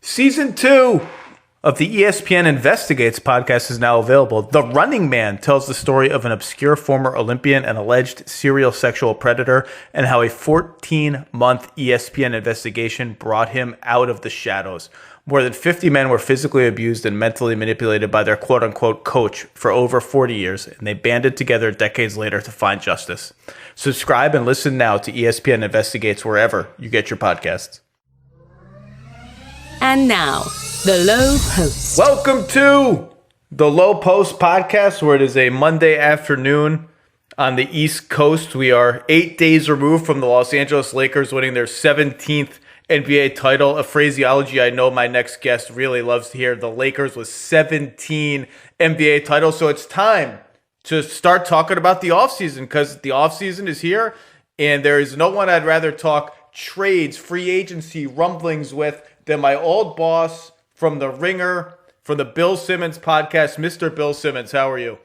Season 2 of the ESPN Investigates podcast is now available. The Running Man tells the story of an obscure former Olympian and alleged serial sexual predator and how a 14-month ESPN investigation brought him out of the shadows. More than 50 men were physically abused and mentally manipulated by their quote-unquote coach for over 40 years, and they banded together decades later to find justice. Subscribe and listen now to ESPN Investigates wherever you get your podcasts. And now, the Lowe Post. Welcome to the Lowe Post podcast, where it is a Monday afternoon on the East Coast. We are 8 days removed from the Los Angeles Lakers winning their 17th NBA title, a phraseology I know my next guest really loves to hear. The Lakers with 17 NBA titles. So it's time to start talking about the offseason, because the offseason is here, and there is no one I'd rather talk trades, free agency, rumblings with than my old boss from The Ringer, from the Bill Simmons podcast, Mr. Bill Simmons. How are you?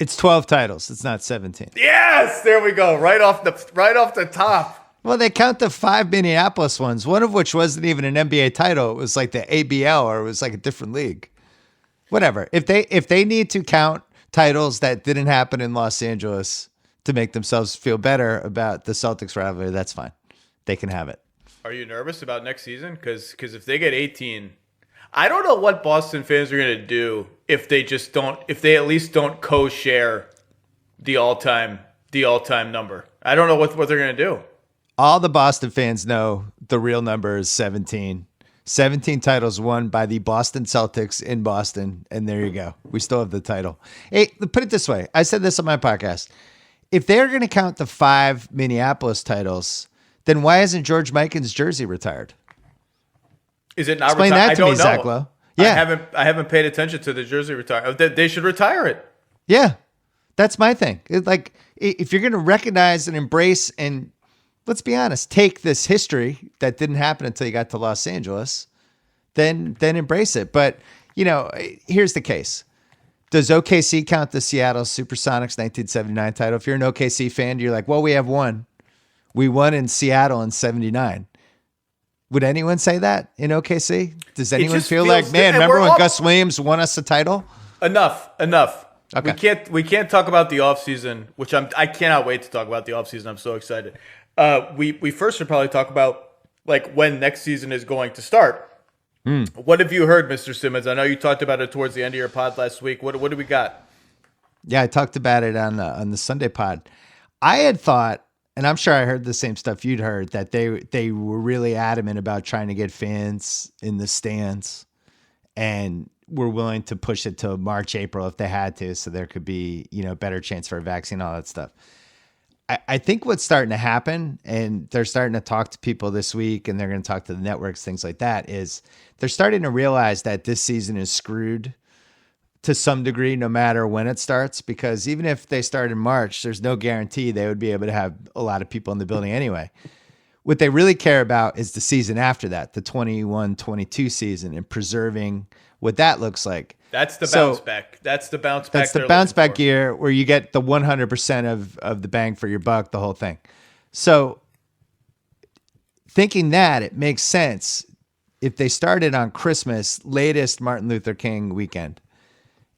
It's 12 titles. It's not 17. Yes, there we go. Right off the top. Well, they count the 5 Minneapolis ones, one of which wasn't even an NBA title. It was like the ABL, or it was like a different league. Whatever. If they need to count titles that didn't happen in Los Angeles to make themselves feel better about the Celtics rivalry, that's fine. They can have it. Are you nervous about next season? Because if they get 18, I don't know what Boston fans are going to do if they at least don't co-share the all-time number. I don't know what they're going to do. All the Boston fans know the real number is 17. 17 titles won by the Boston Celtics in Boston, and there you go. We still have the title. Hey, put it this way. I said this on my podcast. If they're going to count the 5 Minneapolis titles, then why isn't George Mikan's jersey retired? Is it not Explain retired? that to me, Zach Lowe. Yeah. I haven't paid attention to the jersey retire. They should retire it. Yeah. That's my thing. Like, if you're going to recognize and embrace and, let's be honest, take this history that didn't happen until you got to Los Angeles, then embrace it. But, here's the case. Does OKC count the Seattle Supersonics 1979 title? If you're an OKC fan, you're like, well, we have one. We won in Seattle in 79. Would anyone say that in OKC? Does anyone feel like, man, remember when Gus Williams won us a title? Enough. Okay. We can't talk about the offseason, which I cannot wait to talk about the offseason. I'm so excited. We first should probably talk about like when next season is going to start. What have you heard, Mr. Simmons? I know you talked about it towards the end of your pod last week. What do we got? Yeah, I talked about it on the Sunday pod. I had thought, and I'm sure I heard the same stuff you'd heard, that they were really adamant about trying to get fans in the stands and were willing to push it to March, April if they had to, so there could be, better chance for a vaccine, all that stuff. I think what's starting to happen, and they're starting to talk to people this week, and they're going to talk to the networks, things like that, is they're starting to realize that this season is screwed to some degree, no matter when it starts, because even if they start in March, there's no guarantee they would be able to have a lot of people in the building anyway. What they really care about is the season after that, the 21-22 season, and preserving what that looks like. That's the bounce back. That's the bounce back. That's the bounce back year where you get the 100% of the bang for your buck, the whole thing. So thinking that, it makes sense if they started on Christmas, latest Martin Luther King weekend,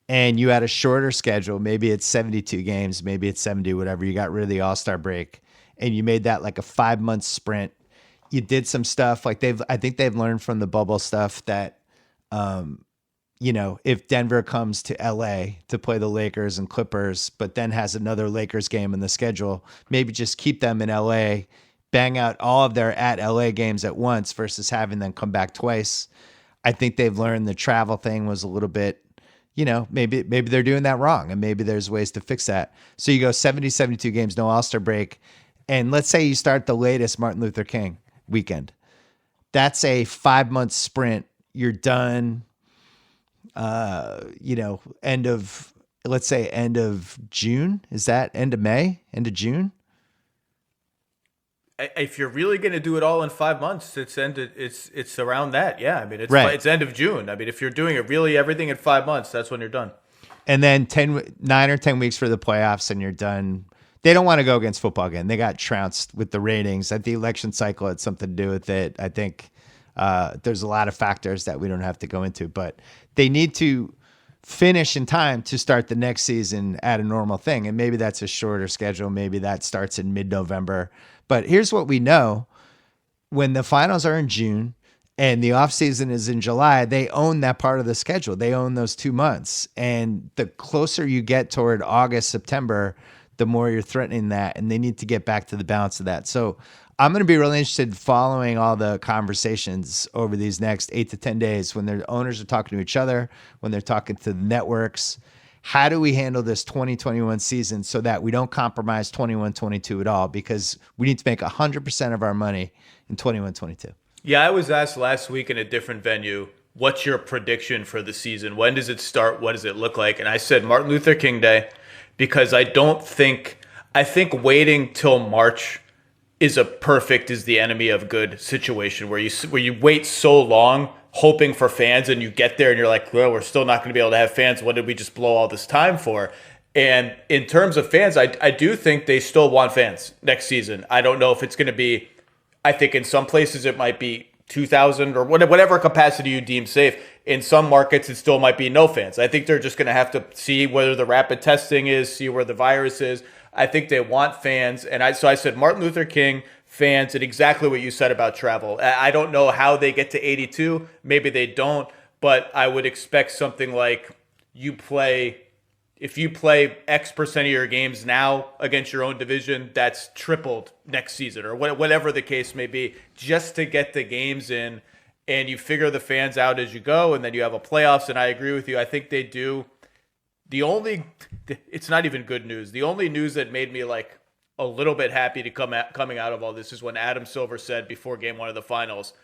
and you had a shorter schedule, maybe it's 72 games, maybe it's 70, whatever. You got rid of the All-Star break, and you made that like a 5-month sprint. You did some stuff like I think they've learned from the bubble stuff that, if Denver comes to LA to play the Lakers and Clippers, but then has another Lakers game in the schedule, maybe just keep them in LA, bang out all of their at LA games at once versus having them come back twice. I think they've learned the travel thing was a little bit, maybe they're doing that wrong, and maybe there's ways to fix that. So you go 70, 72 games, no All-Star break. And let's say you start the latest Martin Luther King weekend. That's a 5-month sprint. You're done. End of June. Is that end of May, end of June? If you're really going to do it all in 5 months, it's around that. Yeah. I mean, it's end of June. I mean, if you're doing it really everything in 5 months, that's when you're done. And then 9 or 10 weeks for the playoffs and you're done. They don't want to go against football again. They got trounced with the ratings. I think the election cycle had something to do with it. I think There's a lot of factors that we don't have to go into, but they need to finish in time to start the next season at a normal thing. And maybe that's a shorter schedule. Maybe that starts in mid-November. But here's what we know. When the finals are in June and the offseason is in July, they own that part of the schedule. They own those 2 months. And the closer you get toward August, September, the more you're threatening that. And they need to get back to the balance of that. So I'm going to be really interested in following all the conversations over these next 8 to 10 days when their owners are talking to each other, when they're talking to the networks. How do we handle this 2021 season so that we don't compromise 21-22 at all? Because we need to make 100% of our money in 21-22. Yeah, I was asked last week in a different venue, what's your prediction for the season? When does it start? What does it look like? And I said Martin Luther King Day, because I think waiting till March is the enemy of good situation where you wait so long hoping for fans and you get there and you're like, well, we're still not going to be able to have fans. What did we just blow all this time for? And in terms of fans, I do think they still want fans next season. I don't know if it's going to be, I think in some places it might be 2,000 or whatever capacity you deem safe. In some markets, it still might be no fans. I think they're just going to have to see whether the rapid testing is, see where the virus is. I think they want fans. And so I said Martin Luther King, fans, and exactly what you said about travel. I don't know how they get to 82. Maybe they don't. But I would expect something like if you play X percent of your games now against your own division, that's tripled next season or whatever the case may be, just to get the games in. And you figure the fans out as you go, and then you have a playoffs. And I agree with you. I think they do. It's not even good news. The only news that made me like a little bit happy to coming out of all this is when Adam Silver said before game 1 of the finals,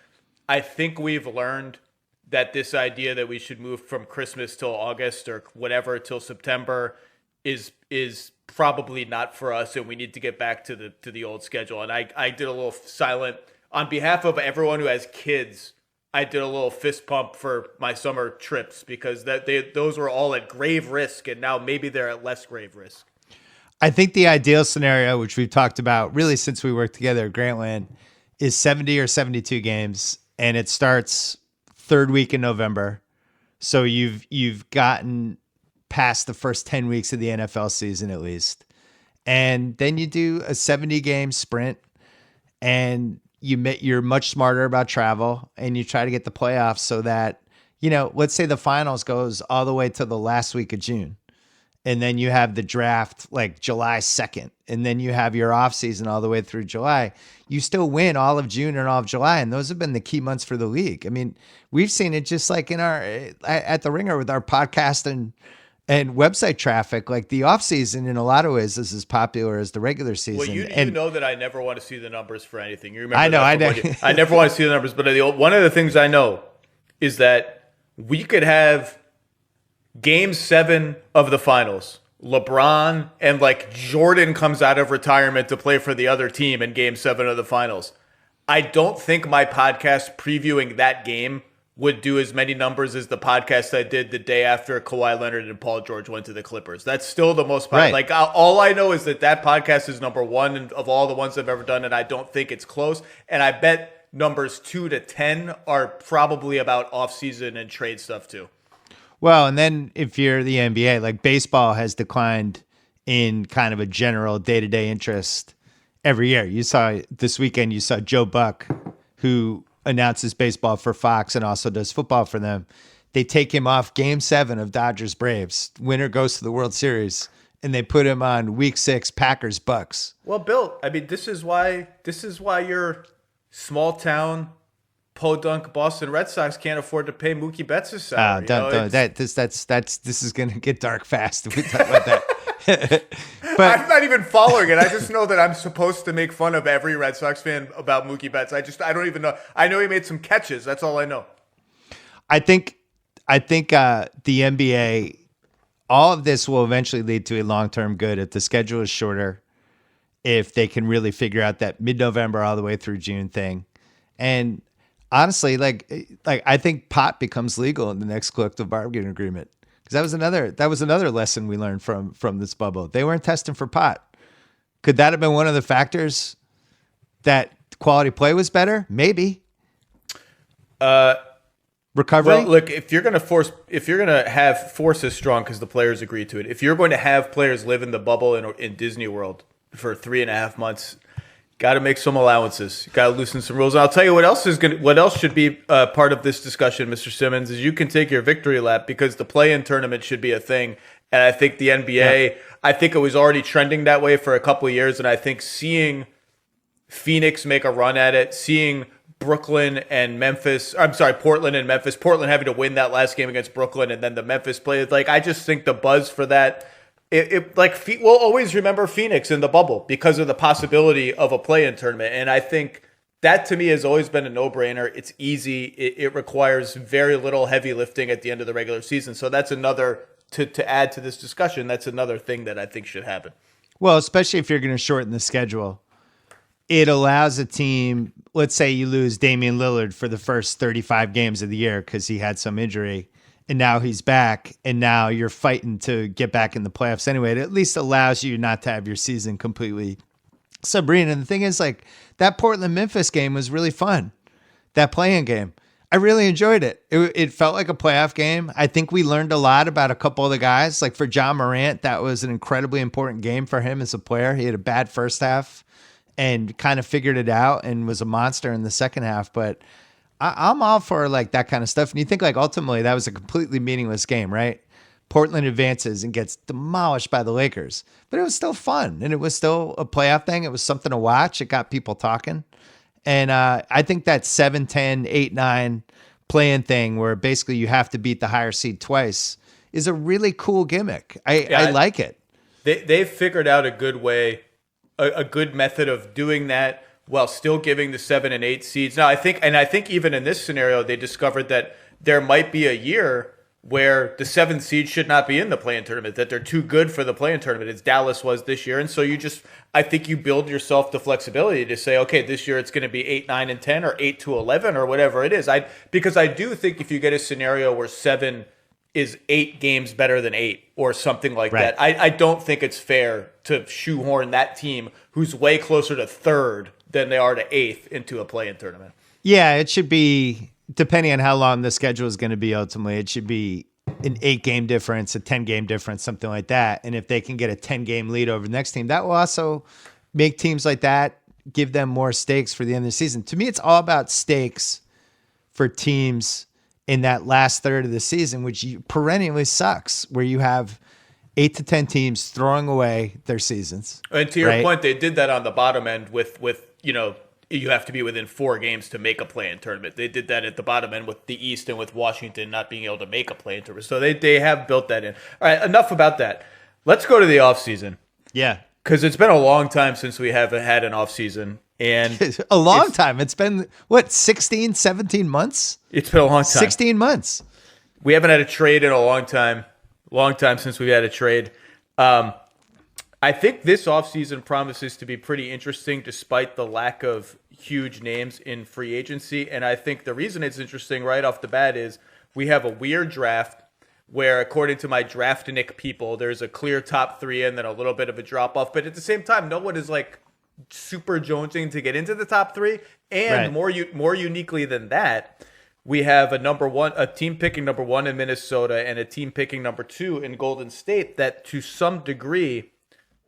I think we've learned that this idea that we should move from Christmas till August or whatever till September is probably not for us, and we need to get back to the old schedule. And I did a little silent on behalf of everyone who has kids. I did a little fist pump for my summer trips because those were all at grave risk, and now maybe they're at less grave risk. I think the ideal scenario, which we've talked about really since we worked together at Grantland, is 70 or 72 games, and it starts third week in November. So you've gotten past the first 10 weeks of the NFL season at least. And then you do a 70-game sprint, and you're much smarter about travel, and you try to get the playoffs so that, let's say the finals goes all the way to the last week of June. And then you have the draft like July 2nd. And then you have your off season all the way through July. You still win all of June and all of July. And those have been the key months for the league. I mean, we've seen it just like at the Ringer with our podcast and website traffic. Like the off season in a lot of ways is as popular as the regular season. Well, you know that I never want to see the numbers for anything. You remember I know. I never want to see the numbers. But one of the things I know is that we could have Game 7 of the finals, LeBron and like Jordan comes out of retirement to play for the other team in Game 7 of the finals. I don't think my podcast previewing that game would do as many numbers as the podcast I did the day after Kawhi Leonard and Paul George went to the Clippers. That's still the most popular. Right. Like all I know is that podcast is number 1 of all the ones I've ever done, and I don't think it's close. And I bet numbers 2 to 10 are probably about off-season and trade stuff too. Well, and then if you're the NBA, like baseball has declined in kind of a general day-to-day interest every year. This weekend, you saw Joe Buck, who announces baseball for Fox and also does football for them. They take him off Game 7 of Dodgers Braves. Winner goes to the World Series, and they put him on Week 6 Packers Bucks. Well, Bill, I mean, this is why your small town podunk Boston Red Sox can't afford to pay Mookie Betts' salary. This is going to get dark fast if we talk about that. But I'm not even following it. I just know that I'm supposed to make fun of every Red Sox fan about Mookie Betts. I don't even know. I know he made some catches. That's all I know. I think the NBA, all of this will eventually lead to a long-term good if the schedule is shorter, if they can really figure out that mid-November all the way through June thing. And honestly, like I think pot becomes legal in the next collective bargaining agreement, because that was another lesson we learned from this bubble. They weren't testing for pot. Could that have been one of the factors that quality play was better? Maybe. Recovery? Well, look, if you're gonna have force is strong because the players agree to it. If you're going to have players live in the bubble in Disney World for 3.5 months, got to make some allowances. Got to loosen some rules. And I'll tell you what else should be part of this discussion, Mr. Simmons, is you can take your victory lap because the play-in tournament should be a thing. And I think the NBA, I think it was already trending that way for a couple of years. And I think seeing Phoenix make a run at it, seeing Portland and Memphis, Portland having to win that last game against Brooklyn, and then the Memphis play. Like, I just think the buzz for that, we'll always remember Phoenix in the bubble because of the possibility of a play-in tournament. And I think that to me has always been a no-brainer. It's easy. It requires very little heavy lifting at the end of the regular season. So that's another, to add to this discussion, that's another thing that I think should happen. Well, especially if you're going to shorten the schedule. It allows a team, let's say you lose Damian Lillard for the first 35 games of the year because he had some injury, and now he's back, and now you're fighting to get back in the playoffs anyway. It at least allows you not to have your season completely submarine. And the thing is, like, that Portland-Memphis game was really fun, that play-in game. I really enjoyed it. It felt like a playoff game. I think we learned a lot about a couple of the guys. Like for John Morant, that was an incredibly important game for him as a player. He had a bad first half and kind of figured it out and was a monster in the second half. But I'm all for like that kind of stuff. And you think like ultimately that was a completely meaningless game, right? Portland advances and gets demolished by the Lakers, but it was still fun and it was still a playoff thing. It was something to watch. It got people talking. And I think that 7-10, 8-9 play-in thing where basically you have to beat the higher seed twice is a really cool gimmick. I like it. They've figured out a good way, a good method of doing that while still giving the 7 and 8 seeds. Now, I think even in this scenario, they discovered that there might be a year where the 7th seed should not be in the play-in tournament, that they're too good for the play-in tournament, as Dallas was this year. And so I think you build yourself the flexibility to say, okay, this year it's going to be 8, 9, and 10 or 8 to 11 or whatever it is. Because I do think if you get a scenario where 7 is 8 games better than 8 or something like right. that, I don't think it's fair to shoehorn that team who's way closer to 3rd than they are to 8th into a play-in tournament. Yeah, it should be, depending on how long the schedule is going to be ultimately, it should be an 8-game difference, a 10-game difference, something like that. And if they can get a 10-game lead over the next team, that will also make teams like that, give them more stakes for the end of the season. To me, it's all about stakes for teams in that last third of the season, which perennially sucks, where you have 8 to 10 teams throwing away their seasons. And to your point, they did that on the bottom end with you have to be within 4 games to make a play-in tournament. They did that at the bottom end with the East and with Washington not being able to make a play-in tournament. So they have built that in. All right, enough about that. Let's go to the offseason. Yeah. Because it's been a long time since we haven't had an offseason. And a long time. It's been, 16, 17 months? It's been a long time. 16 months. We haven't had a trade in a long time. Long time since we've had a trade. I think this offseason promises to be pretty interesting despite the lack of huge names in free agency. And I think the reason it's interesting right off the bat is we have a weird draft where, according to my Draftnik people, there's a clear top 3 and then a little bit of a drop-off. But at the same time, no one is like super jonesing to get into the top 3. And right. more uniquely than that, we have a team picking number 1 in Minnesota and a team picking number 2 in Golden State that to some degree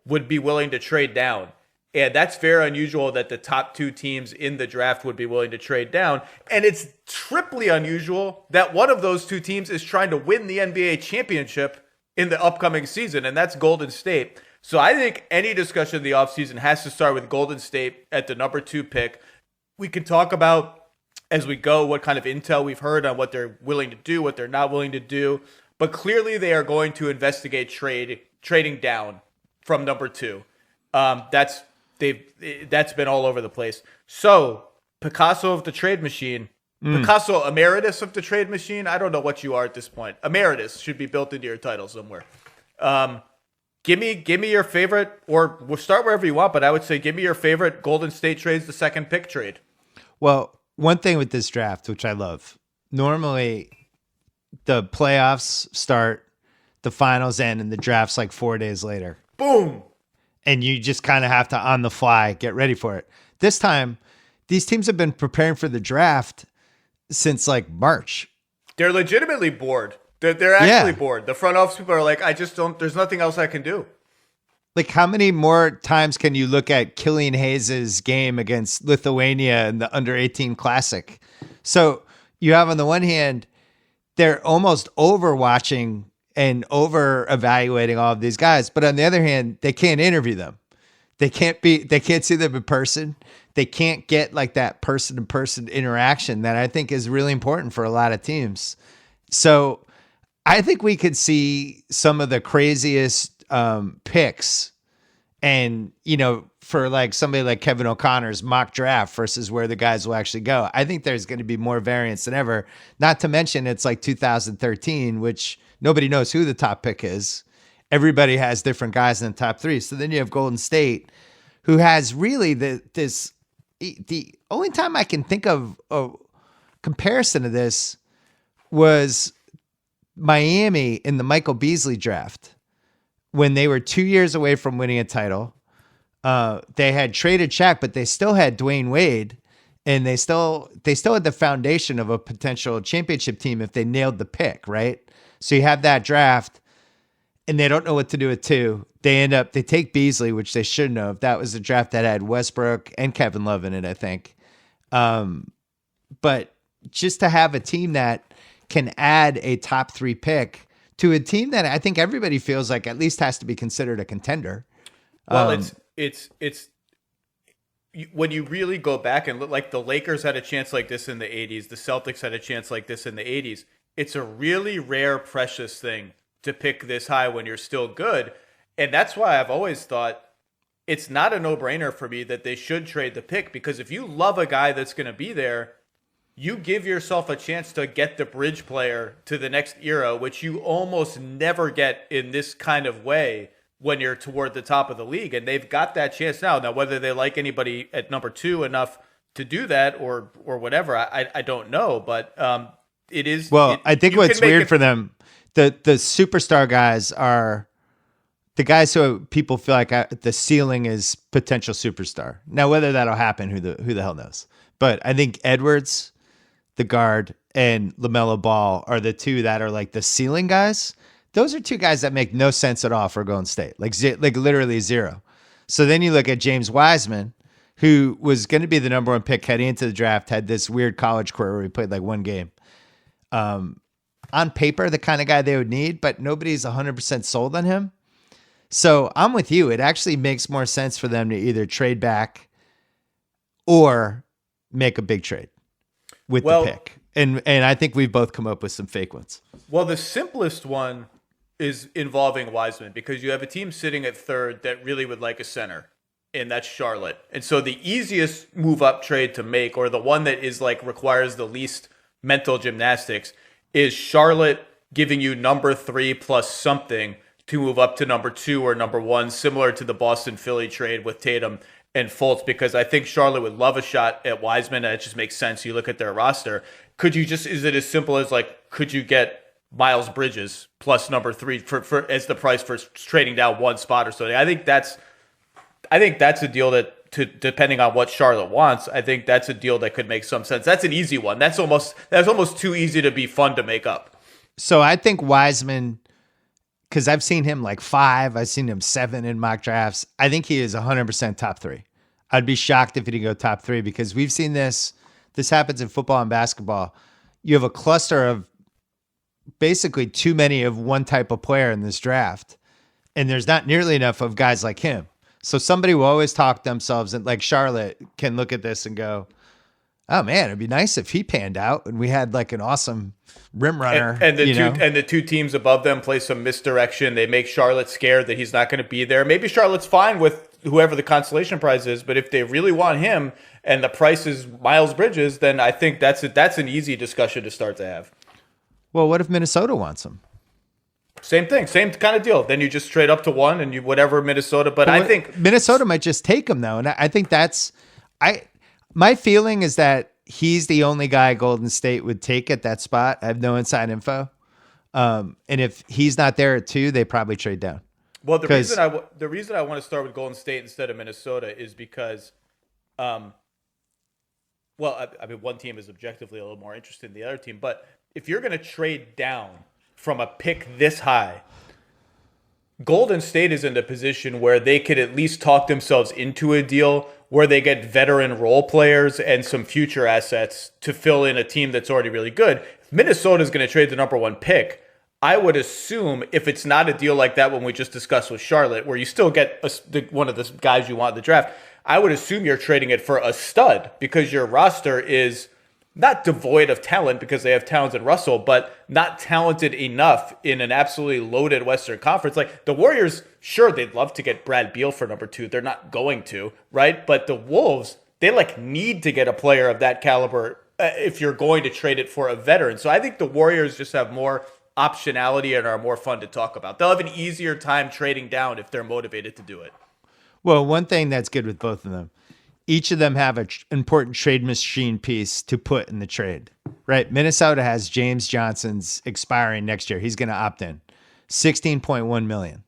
would be willing to trade down. And that's very unusual that the top 2 teams in the draft would be willing to trade down. And it's triply unusual that one of those 2 teams is trying to win the NBA championship in the upcoming season, and that's Golden State. So I think any discussion of the offseason has to start with Golden State at the number 2 pick. We can talk about, as we go, what kind of intel we've heard on what they're willing to do, what they're not willing to do. But clearly they are going to investigate trading down from number 2. That's been all over the place. So Picasso of the trade machine, Picasso emeritus of the trade machine. I don't know what you are at this point. Emeritus should be built into your title somewhere. Give me your favorite, or we'll start wherever you want, but I would say give me your favorite Golden State trades, the second pick trade. Well, one thing with this draft, which I love, normally the playoffs start, the finals end, and the draft's like 4 days later. Boom. And you just kind of have to, on the fly, get ready for it. This time, these teams have been preparing for the draft since like March. They're legitimately bored. They're actually bored. The front office people are like, I just don't. There's nothing else I can do. Like, how many more times can you look at Killian Hayes' game against Lithuania in the under-18 Classic? So you have, on the one hand, they're almost overwatching and over-evaluating all of these guys. But on the other hand, they can't interview them. They can't see them in person. They can't get like that person-to-person interaction that I think is really important for a lot of teams. So I think we could see some of the craziest picks, and for like somebody like Kevin O'Connor's mock draft versus where the guys will actually go. I think there's going to be more variance than ever. Not to mention it's like 2013, which nobody knows who the top pick is. Everybody has different guys in the top three. So then you have Golden State, who has really the only time I can think of a comparison to this was Miami in the Michael Beasley draft. When they were 2 years away from winning a title, they had traded Shaq, but they still had Dwayne Wade, and they still had the foundation of a potential championship team if they nailed the pick, right? So you have that draft, and they don't know what to do with two. They take Beasley, which they shouldn't have. That was a draft that had Westbrook and Kevin Love in it, I think. But just to have a team that can add a top three pick to a team that I think everybody feels like at least has to be considered a contender. Well, it's when you really go back and look, like the Lakers had a chance like this in the 80s, the Celtics had a chance like this in the 80s. It's a really rare, precious thing to pick this high when you're still good. And that's why I've always thought it's not a no-brainer for me that they should trade the pick, because if you love a guy that's going to be there, you give yourself a chance to get the bridge player to the next era, which you almost never get in this kind of way when you're toward the top of the league. And they've got that chance now. Now, whether they like anybody at number two enough to do that or whatever, I don't know. But it is. Well, I think what's weird for them, the superstar guys are the guys who people feel like the ceiling is potential superstar. Now, whether that'll happen, who the hell knows? But I think Edwards, the guard, and LaMelo Ball are the two that are like the ceiling guys. Those are two guys that make no sense at all for Golden State, like literally zero. So then you look at James Wiseman, who was going to be the number one pick heading into the draft, had this weird college career where he played like one game. On paper, the kind of guy they would need, but nobody's 100% sold on him. So I'm with you. It actually makes more sense for them to either trade back or make a big trade with the pick. And I think we've both come up with some fake ones. Well, the simplest one is involving Wiseman, because you have a team sitting at third that really would like a center, and that's Charlotte. And so the easiest move up trade to make, or the one that is like requires the least mental gymnastics, is Charlotte giving you number 3 plus something to move up to number 2 or number 1, similar to the Boston Philly trade with Tatum and Fultz, because I think Charlotte would love a shot at Wiseman, and it just makes sense. You look at their roster. Is it as simple as like, could you get Miles Bridges plus number 3 for as the price for trading down one spot or something? I think that's a deal that, depending on what Charlotte wants, I think that's a deal that could make some sense. That's an easy one. That's almost too easy to be fun to make up. So I think Wiseman, because I've seen him like 5, I've seen him 7 in mock drafts. I think he is 100% top 3. I'd be shocked if he didn't go top 3, because we've seen this. This happens in football and basketball. You have a cluster of basically too many of one type of player in this draft, and there's not nearly enough of guys like him. So somebody will always talk themselves, and like Charlotte can look at this and go, oh man, it'd be nice if he panned out and we had like an awesome rim runner. And the two teams above them play some misdirection. They make Charlotte scared that he's not going to be there. Maybe Charlotte's fine with whoever the consolation prize is, but if they really want him and the price is Miles Bridges, then I think that's an easy discussion to start to have. Well, what if Minnesota wants him? Same thing, same kind of deal. Then you just trade up to 1 and you whatever Minnesota. But I think Minnesota might just take him though, and I think my feeling is that he's the only guy Golden State would take at that spot. I have no inside info, and if he's not there at 2, they probably trade down. Well, the reason I want to start with Golden State instead of Minnesota is because well, I mean, one team is objectively a little more interested in the other team, but if you're going to trade down from a pick this high, Golden State is in a position where they could at least talk themselves into a deal where they get veteran role players and some future assets to fill in a team that's already really good. If Minnesota is going to trade the number 1 pick, I would assume if it's not a deal like that one we just discussed with Charlotte, where you still get one of the guys you want in the draft, I would assume you're trading it for a stud because your roster is not devoid of talent because they have talent in Russell, but not talented enough in an absolutely loaded Western Conference. Like the Warriors, sure, they'd love to get Brad Beal for number 2. They're not going to, right? But the Wolves, they need to get a player of that caliber if you're going to trade it for a veteran. So I think the Warriors just have more optionality and are more fun to talk about. They'll have an easier time trading down if they're motivated to do it. Well, one thing that's good with both of them, each of them have an important trade machine piece to put in the trade, right? Minnesota has James Johnson's expiring next year. He's going to opt in, $16.1 million.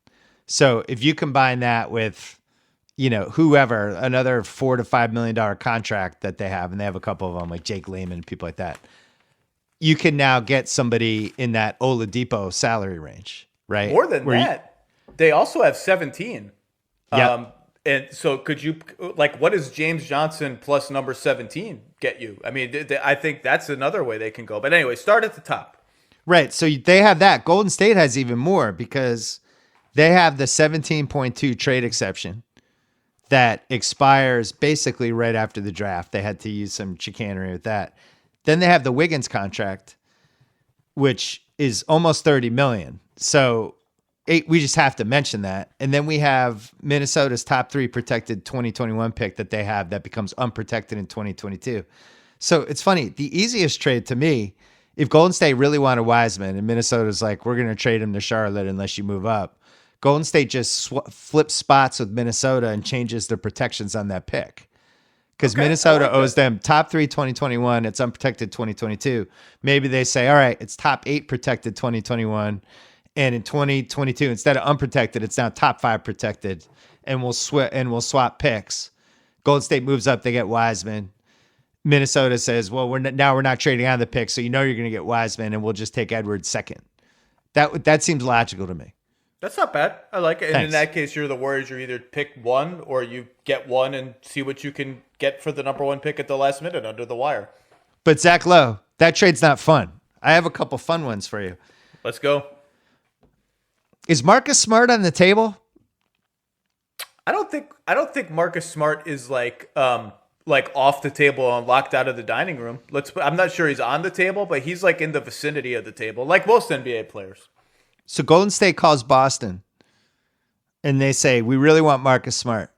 So if you combine that with, whoever, another $4 to $5 million contract that they have, and they have a couple of them like Jake Layman and people like that, you can now get somebody in that Oladipo salary range, right? More than that, they also have 17. Yep. And so could you, what does James Johnson plus number 17 get you? I mean, I think that's another way they can go. But anyway, start at the top. Right. So they have that. Golden State has even more because they have the 17.2 trade exception that expires basically right after the draft. They had to use some chicanery with that. Then they have the Wiggins contract, which is almost $30 million. So we just have to mention that. And then we have Minnesota's top 3 protected 2021 pick that they have that becomes unprotected in 2022. So it's funny. The easiest trade to me, if Golden State really wanted Wiseman and Minnesota's like, we're going to trade him to Charlotte unless you move up, Golden State just flips spots with Minnesota and changes the protections on that pick. Because Minnesota owes them top 3 2021, it's unprotected 2022. Maybe they say, all right, it's top 8 protected 2021. And in 2022, instead of unprotected, it's now top 5 protected. And we'll swap picks. Golden State moves up, they get Wiseman. Minnesota says, well, we're not trading on the pick, so you're going to get Wiseman, and we'll just take Edwards second. That seems logical to me. That's not bad. I like it. And Thanks. in that case, you're the Warriors. You either pick one or you get one and see what you can get for the number 1 pick at the last minute under the wire. But Zach Lowe, that trade's not fun. I have a couple fun ones for you. Let's go. Is Marcus Smart on the table? I don't think Marcus Smart is like off the table and locked out of the dining room. I'm not sure he's on the table, but he's like in the vicinity of the table, like most NBA players. So Golden State calls Boston and they say, we really want Marcus Smart.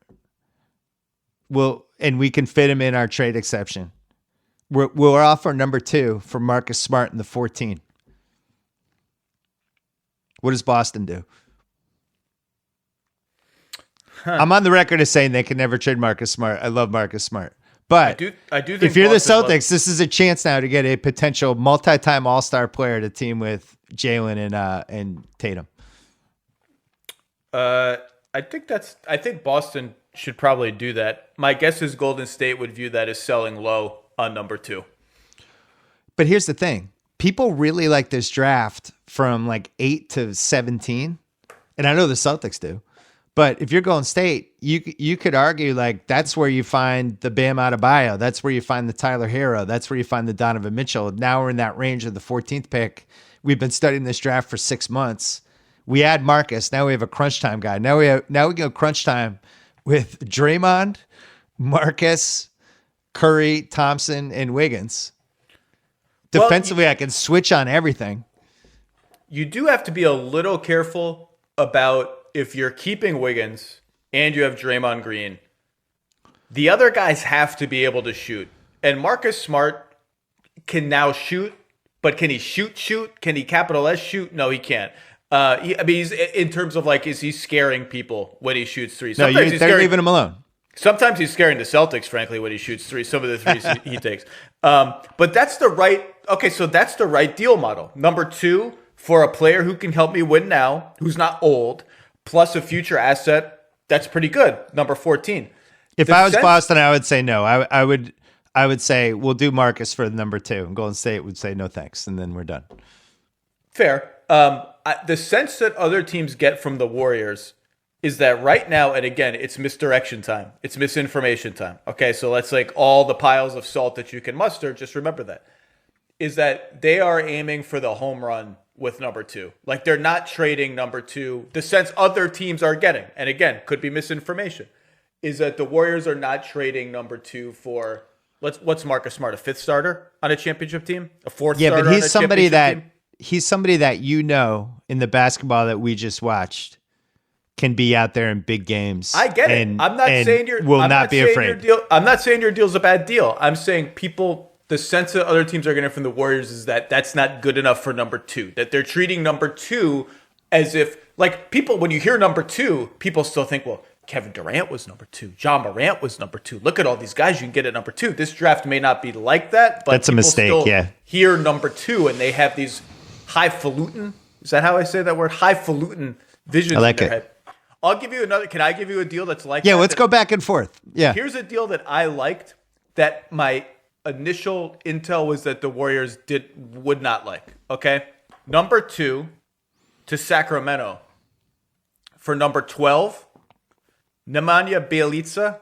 And we can fit him in our trade exception. We'll offer number 2 for Marcus Smart in the 14. What does Boston do? I'm on the record as saying they can never trade Marcus Smart. I love Marcus Smart. But I do think if you're the Boston Celtics, this is a chance now to get a potential multi-time All-Star player to team with Jalen and Tatum. I think Boston should probably do that. My guess is Golden State would view that as selling low on number 2. But here's the thing. People really like this draft from 8 to 17. And I know the Celtics do. But if you're Golden State, you could argue that's where you find the Bam Adebayo. That's where you find the Tyler Hero. That's where you find the Donovan Mitchell. Now we're in that range of the 14th pick. We've been studying this draft for 6 months. We add Marcus. Now we have a crunch time guy. Now we go crunch time with Draymond, Marcus, Curry, Thompson, and Wiggins. Defensively, I can switch on everything. You do have to be a little careful about if you're keeping Wiggins and you have Draymond Green. The other guys have to be able to shoot. And Marcus Smart can now shoot, but can he shoot? Can he capital S shoot? No, he can't. He's in terms of is he scaring people when he shoots threes? No, they're leaving him alone. Sometimes he's scaring the Celtics, frankly, when he shoots threes. Some of the threes he takes. But that's the right deal model. Number 2, for a player who can help me win now, who's not old, plus a future asset, that's pretty good. Number 14. If I was Boston, I would say no. I would say we'll do Marcus for the number 2, and Golden State would say no thanks, and then we're done. Fair. The sense that other teams get from the Warriors is that right now, and again, it's misdirection time. It's misinformation time. Okay, so let's like all the piles of salt that you can muster, just remember that, is that they are aiming for the home run with number 2. Like they're not trading number 2. The sense other teams are getting, and again, could be misinformation, is that the Warriors are not trading number 2 for, what's Marcus Smart, a 5th starter on a championship team? A 4th starter on a championship team? Yeah, but he's somebody that in the basketball that we just watched can be out there in big games. I get it. I'm not saying I'm not saying your deal's a bad deal. I'm saying the sense that other teams are getting from the Warriors is that that's not good enough for number 2. That they're treating number 2 as if, like, people, when you hear number 2, people still think, well, Kevin Durant was number 2. John Morant was number 2. Look at all these guys you can get at number 2. This draft may not be like that, but that's a mistake. Still hear number 2, and they have these highfalutin. Is that how I say that word? Highfalutin visions in their head. I'll give you another. Can I give you a deal that's like that? Yeah, let's go back and forth. Yeah. Here's a deal that I liked that my initial intel was that the Warriors would not like. Okay. Number 2 to Sacramento for number 12, Nemanja Bjelica,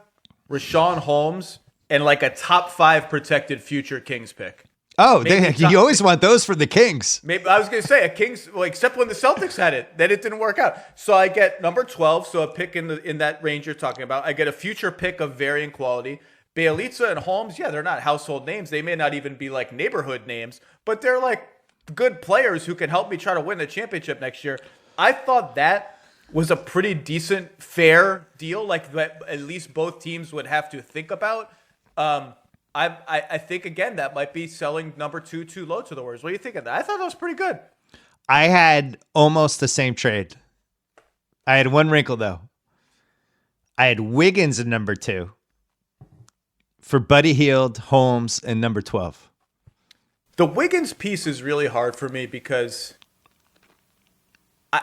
Rashawn Holmes, and like a top 5 protected future Kings pick. Oh, you always want those for the Kings. Maybe I was going to say a Kings, except when the Celtics had it, then it didn't work out. So I get number 12, so a pick in that range you're talking about. I get a future pick of varying quality. Bjelica and Holmes, they're not household names. They may not even be like neighborhood names, but they're like good players who can help me try to win the championship next year. I thought that was a pretty decent, fair deal, like that at least both teams would have to think about. I think, again, that might be selling number 2 too low to the Warriors. What do you think of that? I thought that was pretty good. I had almost the same trade. I had one wrinkle, though. I had Wiggins at number 2 for Buddy Hield, Holmes, and number 12. The Wiggins piece is really hard for me because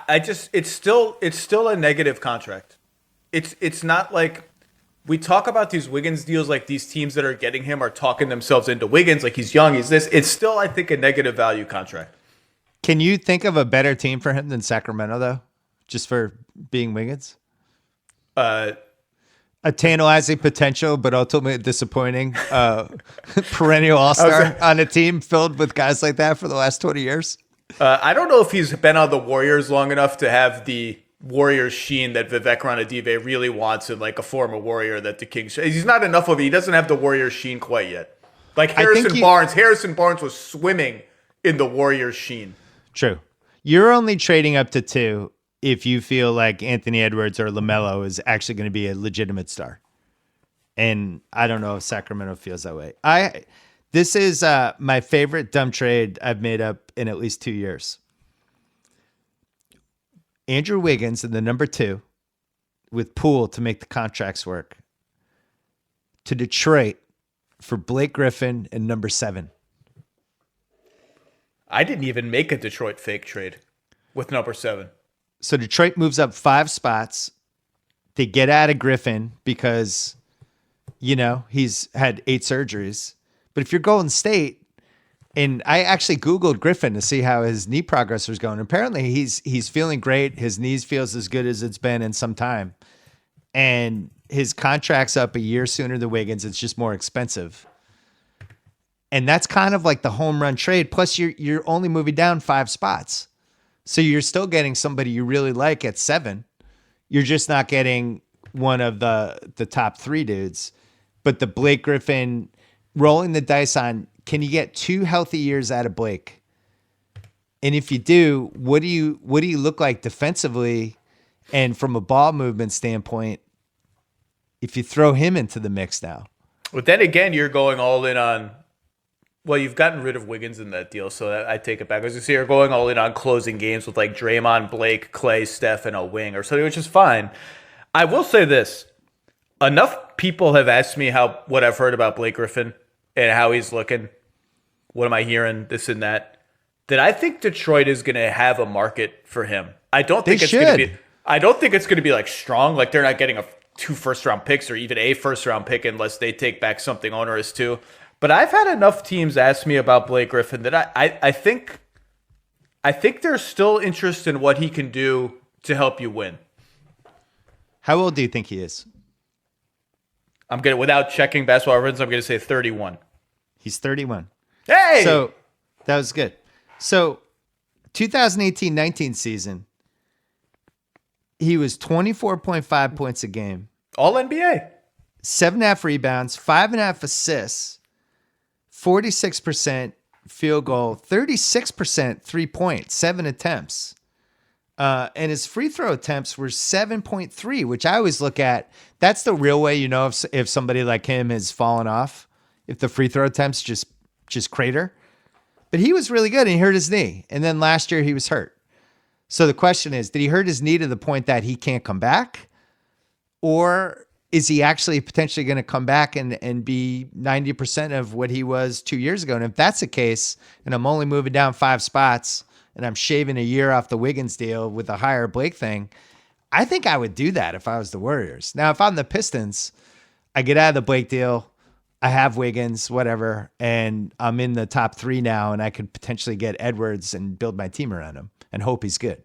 it's still a negative contract. It's not like we talk about these Wiggins deals like these teams that are getting him are talking themselves into Wiggins, like he's young, he's this. It's still, I think, a negative value contract. Can you think of a better team for him than Sacramento, though? Just for being Wiggins? A tantalizing potential, but ultimately disappointing perennial all-star on a team filled with guys like that for the last 20 years? I don't know if he's been on the Warriors long enough to have the Warriors sheen that Vivek Ranadive really wants in like a former Warrior that the Kings. He's not enough of it. He doesn't have the Warriors sheen quite yet. Like Harrison Barnes was swimming in the Warriors sheen. True. You're only trading up to 2 if you feel like Anthony Edwards or LaMelo is actually going to be a legitimate star. And I don't know if Sacramento feels that way. This is my favorite dumb trade I've made up in at least 2 years. Andrew Wiggins in the number 2 with Poole to make the contracts work to Detroit for Blake Griffin and number 7. I didn't even make a Detroit fake trade with number 7. So Detroit moves up 5 spots. They get out of Griffin because, he's had 8 surgeries. But if you're Golden State, and I actually Googled Griffin to see how his knee progress was going. Apparently he's feeling great. His knees feels as good as it's been in some time. And his contract's up a year sooner than Wiggins. It's just more expensive. And that's kind of like the home run trade. Plus you're only moving down 5 spots. So you're still getting somebody you really like at 7. You're just not getting one of the top 3 dudes. But the Blake Griffin rolling the dice on, can you get 2 healthy years out of Blake? And if you do, what do you look like defensively and from a ball movement standpoint if you throw him into the mix now? But then again, you're going all in on, well, you've gotten rid of Wiggins in that deal, so I take it back. As you see, you're going all in on closing games with like Draymond, Blake, Clay, Steph, and a wing or something, which is fine. I will say this. Enough people have asked me what I've heard about Blake Griffin and how he's looking. What am I hearing? This and that I think Detroit is going to have a market for him. I don't think it's going to be like strong. Like they're not getting 2 first-round picks or even a first-round pick unless they take back something onerous too. But I've had enough teams ask me about Blake Griffin that I think there's still interest in what he can do to help you win. How old do you think he is? I'm gonna, without checking basketball reference, I'm gonna say 31. He's 31. Hey! So that was good. So 2018-19 season, he was 24.5 points a game. All NBA. 7.5 rebounds, 5.5 assists, 46% field goal, 36% 3-point, 7 attempts. And his free throw attempts were 7.3, which I always look at. That's the real way you know if somebody like him has fallen off, if the free throw attempts just crater. But he was really good, and he hurt his knee. And then last year he was hurt. So the question is, did he hurt his knee to the point that he can't come back? Or is he actually potentially going to come back and be 90% of what he was 2 years ago? And if that's the case, and I'm only moving down 5 spots, and I'm shaving a year off the Wiggins deal with a higher Blake thing, I think I would do that if I was the Warriors. Now, if I'm the Pistons, I get out of the Blake deal, I have Wiggins, whatever, and I'm in the top 3 now, and I could potentially get Edwards and build my team around him and hope he's good.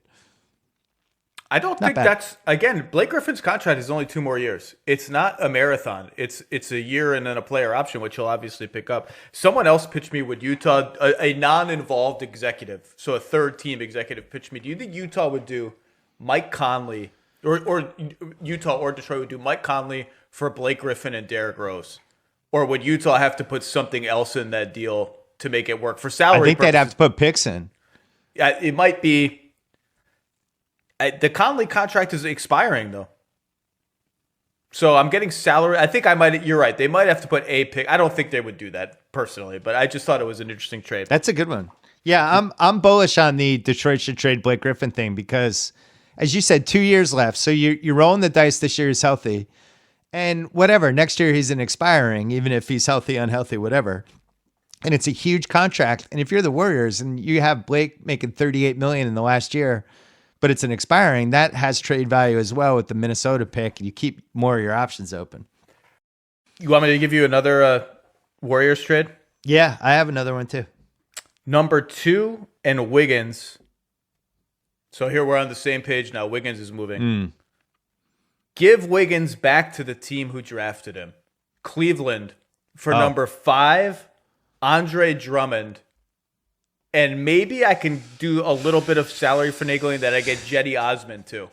I don't think that's, again, Blake Griffin's contract is only 2 more years. It's not a marathon. It's a year and then a player option, which he'll obviously pick up. Someone else pitched me with Utah, a non-involved executive, so a third-team executive pitched me. Do you think Utah would do Mike Conley, or Utah or Detroit would do Mike Conley for Blake Griffin and Derrick Rose? Or would Utah have to put something else in that deal to make it work for salary I think purposes? they'd have to put picks in. Yeah, it might be. The Conley contract is expiring, though. So I'm getting salary. I think you're right. They might have to put a pick. I don't think they would do that personally, but I just thought it was an interesting trade. That's a good one. Yeah, I'm bullish on the Detroit should trade Blake Griffin thing because, as you said, 2 years left. So you're rolling the dice this year he's healthy. And whatever, next year he's an expiring, even if he's healthy, unhealthy, whatever. And it's a huge contract. And if you're the Warriors and you have Blake making $38 million in the last year, but it's an expiring, that has trade value as well with the Minnesota pick. You keep more of your options open. You want me to give you another Warriors trade? Yeah, I have another one too. Number 2 and Wiggins. So here we're on the same page now. Wiggins is moving. Give Wiggins back to the team who drafted him. Cleveland for number 5, Andre Drummond. And maybe I can do a little bit of salary finagling that I get Jetty Osman too.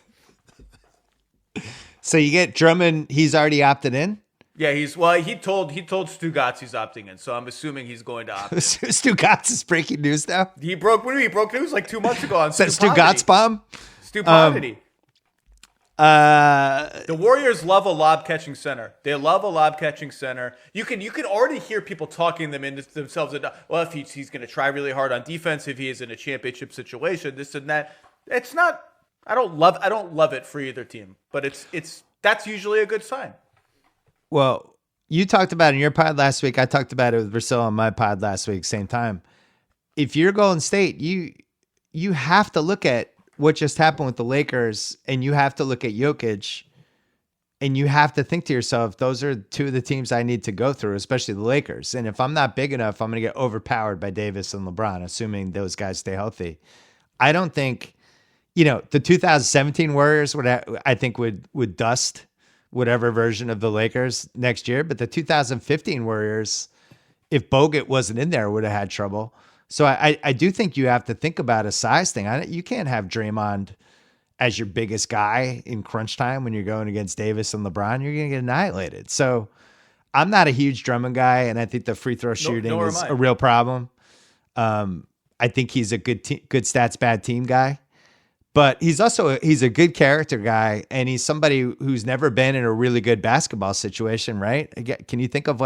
So you get Drummond, he's already opted in? Yeah, he told Stugotz he's opting in, so I'm assuming he's going to opt in. Stugotz is breaking news now? He broke news like 2 months ago on Is that Stugotz bomb? Stupidity. The Warriors love a lob catching center. They love a lob catching center. You can already hear people talking them into themselves. Well, if he's going to try really hard on defense, if he is in a championship situation, this and that. It's not. I don't love it for either team, but that's usually a good sign. Well, you talked about it in your pod last week. I talked about it with Brazil on my pod last week, same time. If you're Golden State, you have to look at what just happened with the Lakers, and you have to look at Jokic, and you have to think to yourself, those are 2 of the teams I need to go through, especially the Lakers. And if I'm not big enough, I'm going to get overpowered by Davis and LeBron, assuming those guys stay healthy. I don't think, the 2017 Warriors would dust whatever version of the Lakers next year, but the 2015 Warriors, if Bogut wasn't in there, would have had trouble. So I do think you have to think about a size thing. You can't have Draymond as your biggest guy in crunch time when you're going against Davis and LeBron. You're going to get annihilated. So I'm not a huge Drummond guy, and I think the free throw shooting is a real problem. I think he's a good stats, bad team guy. But he's a good character guy, and he's somebody who's never been in a really good basketball situation, right? Can you think of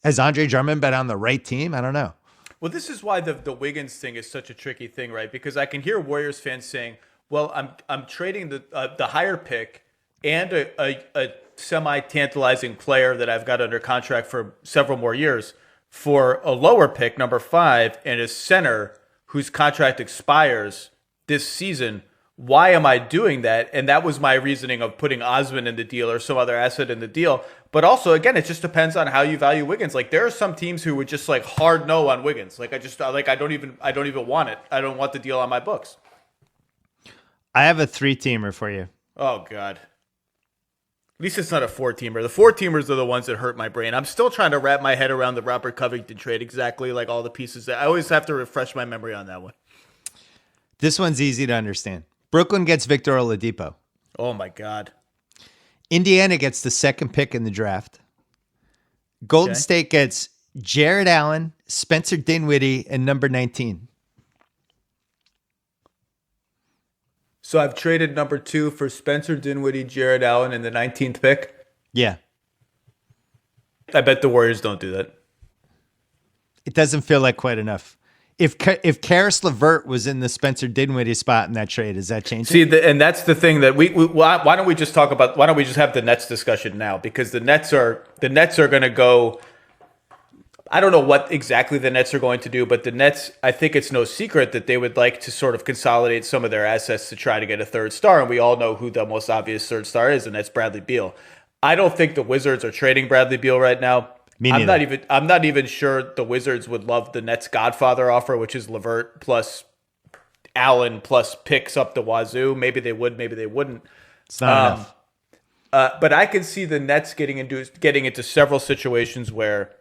has Andre Drummond been on the right team? I don't know. Well, this is why the Wiggins thing is such a tricky thing, right? Because I can hear Warriors fans saying, "Well, I'm trading the higher pick and a semi-tantalizing player that I've got under contract for several more years for a lower pick, number 5, and a center whose contract expires this season. why am I doing that? And that was my reasoning of putting Osman in the deal or some other asset in the deal. But also, again, it just depends on how you value Wiggins. Like there are some teams who would just like hard no on Wiggins. Like I don't even want it. I don't want the deal on my books. I have a 3-teamer for you. Oh God. At least it's not a 4-teamer. The 4-teamers are the ones that hurt my brain. I'm still trying to wrap my head around the Robert Covington trade exactly, like all the pieces. That I always have to refresh my memory on that one. This one's easy to understand. Brooklyn gets Victor Oladipo. Oh my God. Indiana gets the 2nd pick in the draft. Golden State gets Jared Allen, Spencer Dinwiddie, and number 19. So I've traded number 2 for Spencer Dinwiddie, Jared Allen, and the 19th pick. Yeah. I bet the Warriors don't do that. It doesn't feel like quite enough. If Karis LeVert was in the Spencer Dinwiddie spot in that trade, is that changing? See, and that's the thing that why don't we just talk about? Why don't we just have the Nets discussion now? Because the Nets are going to go. I don't know what exactly the Nets are going to do, but the Nets, I think it's no secret that they would like to sort of consolidate some of their assets to try to get a 3rd star, and we all know who the most obvious 3rd star is, and that's Bradley Beal. I don't think the Wizards are trading Bradley Beal right now. I'm not even sure the Wizards would love the Nets Godfather offer, which is LeVert plus Allen plus picks up the wazoo. Maybe they would, maybe they wouldn't. It's not enough. But I can see the Nets getting into several situations where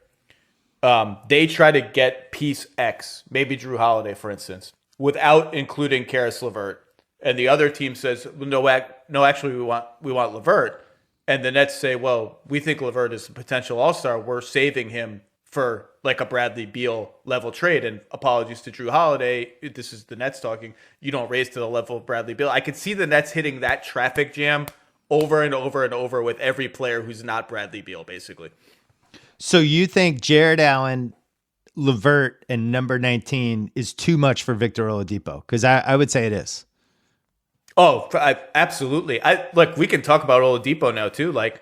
they try to get piece X, maybe Drew Holiday, for instance, without including Karis LeVert, and the other team says, "No, actually, we want LeVert," and the Nets say, "Well, we think LeVert is a potential All-Star. We're saving him for like a Bradley Beal level trade." And apologies to Drew Holiday, this is the Nets talking. You don't raise to the level of Bradley Beal. I could see the Nets hitting that traffic jam over and over and over with every player who's not Bradley Beal, basically. So you think Jared Allen, LeVert, and number 19 is too much for Victor Oladipo? Because I would say it is. Oh, absolutely. We can talk about Oladipo now too. Like,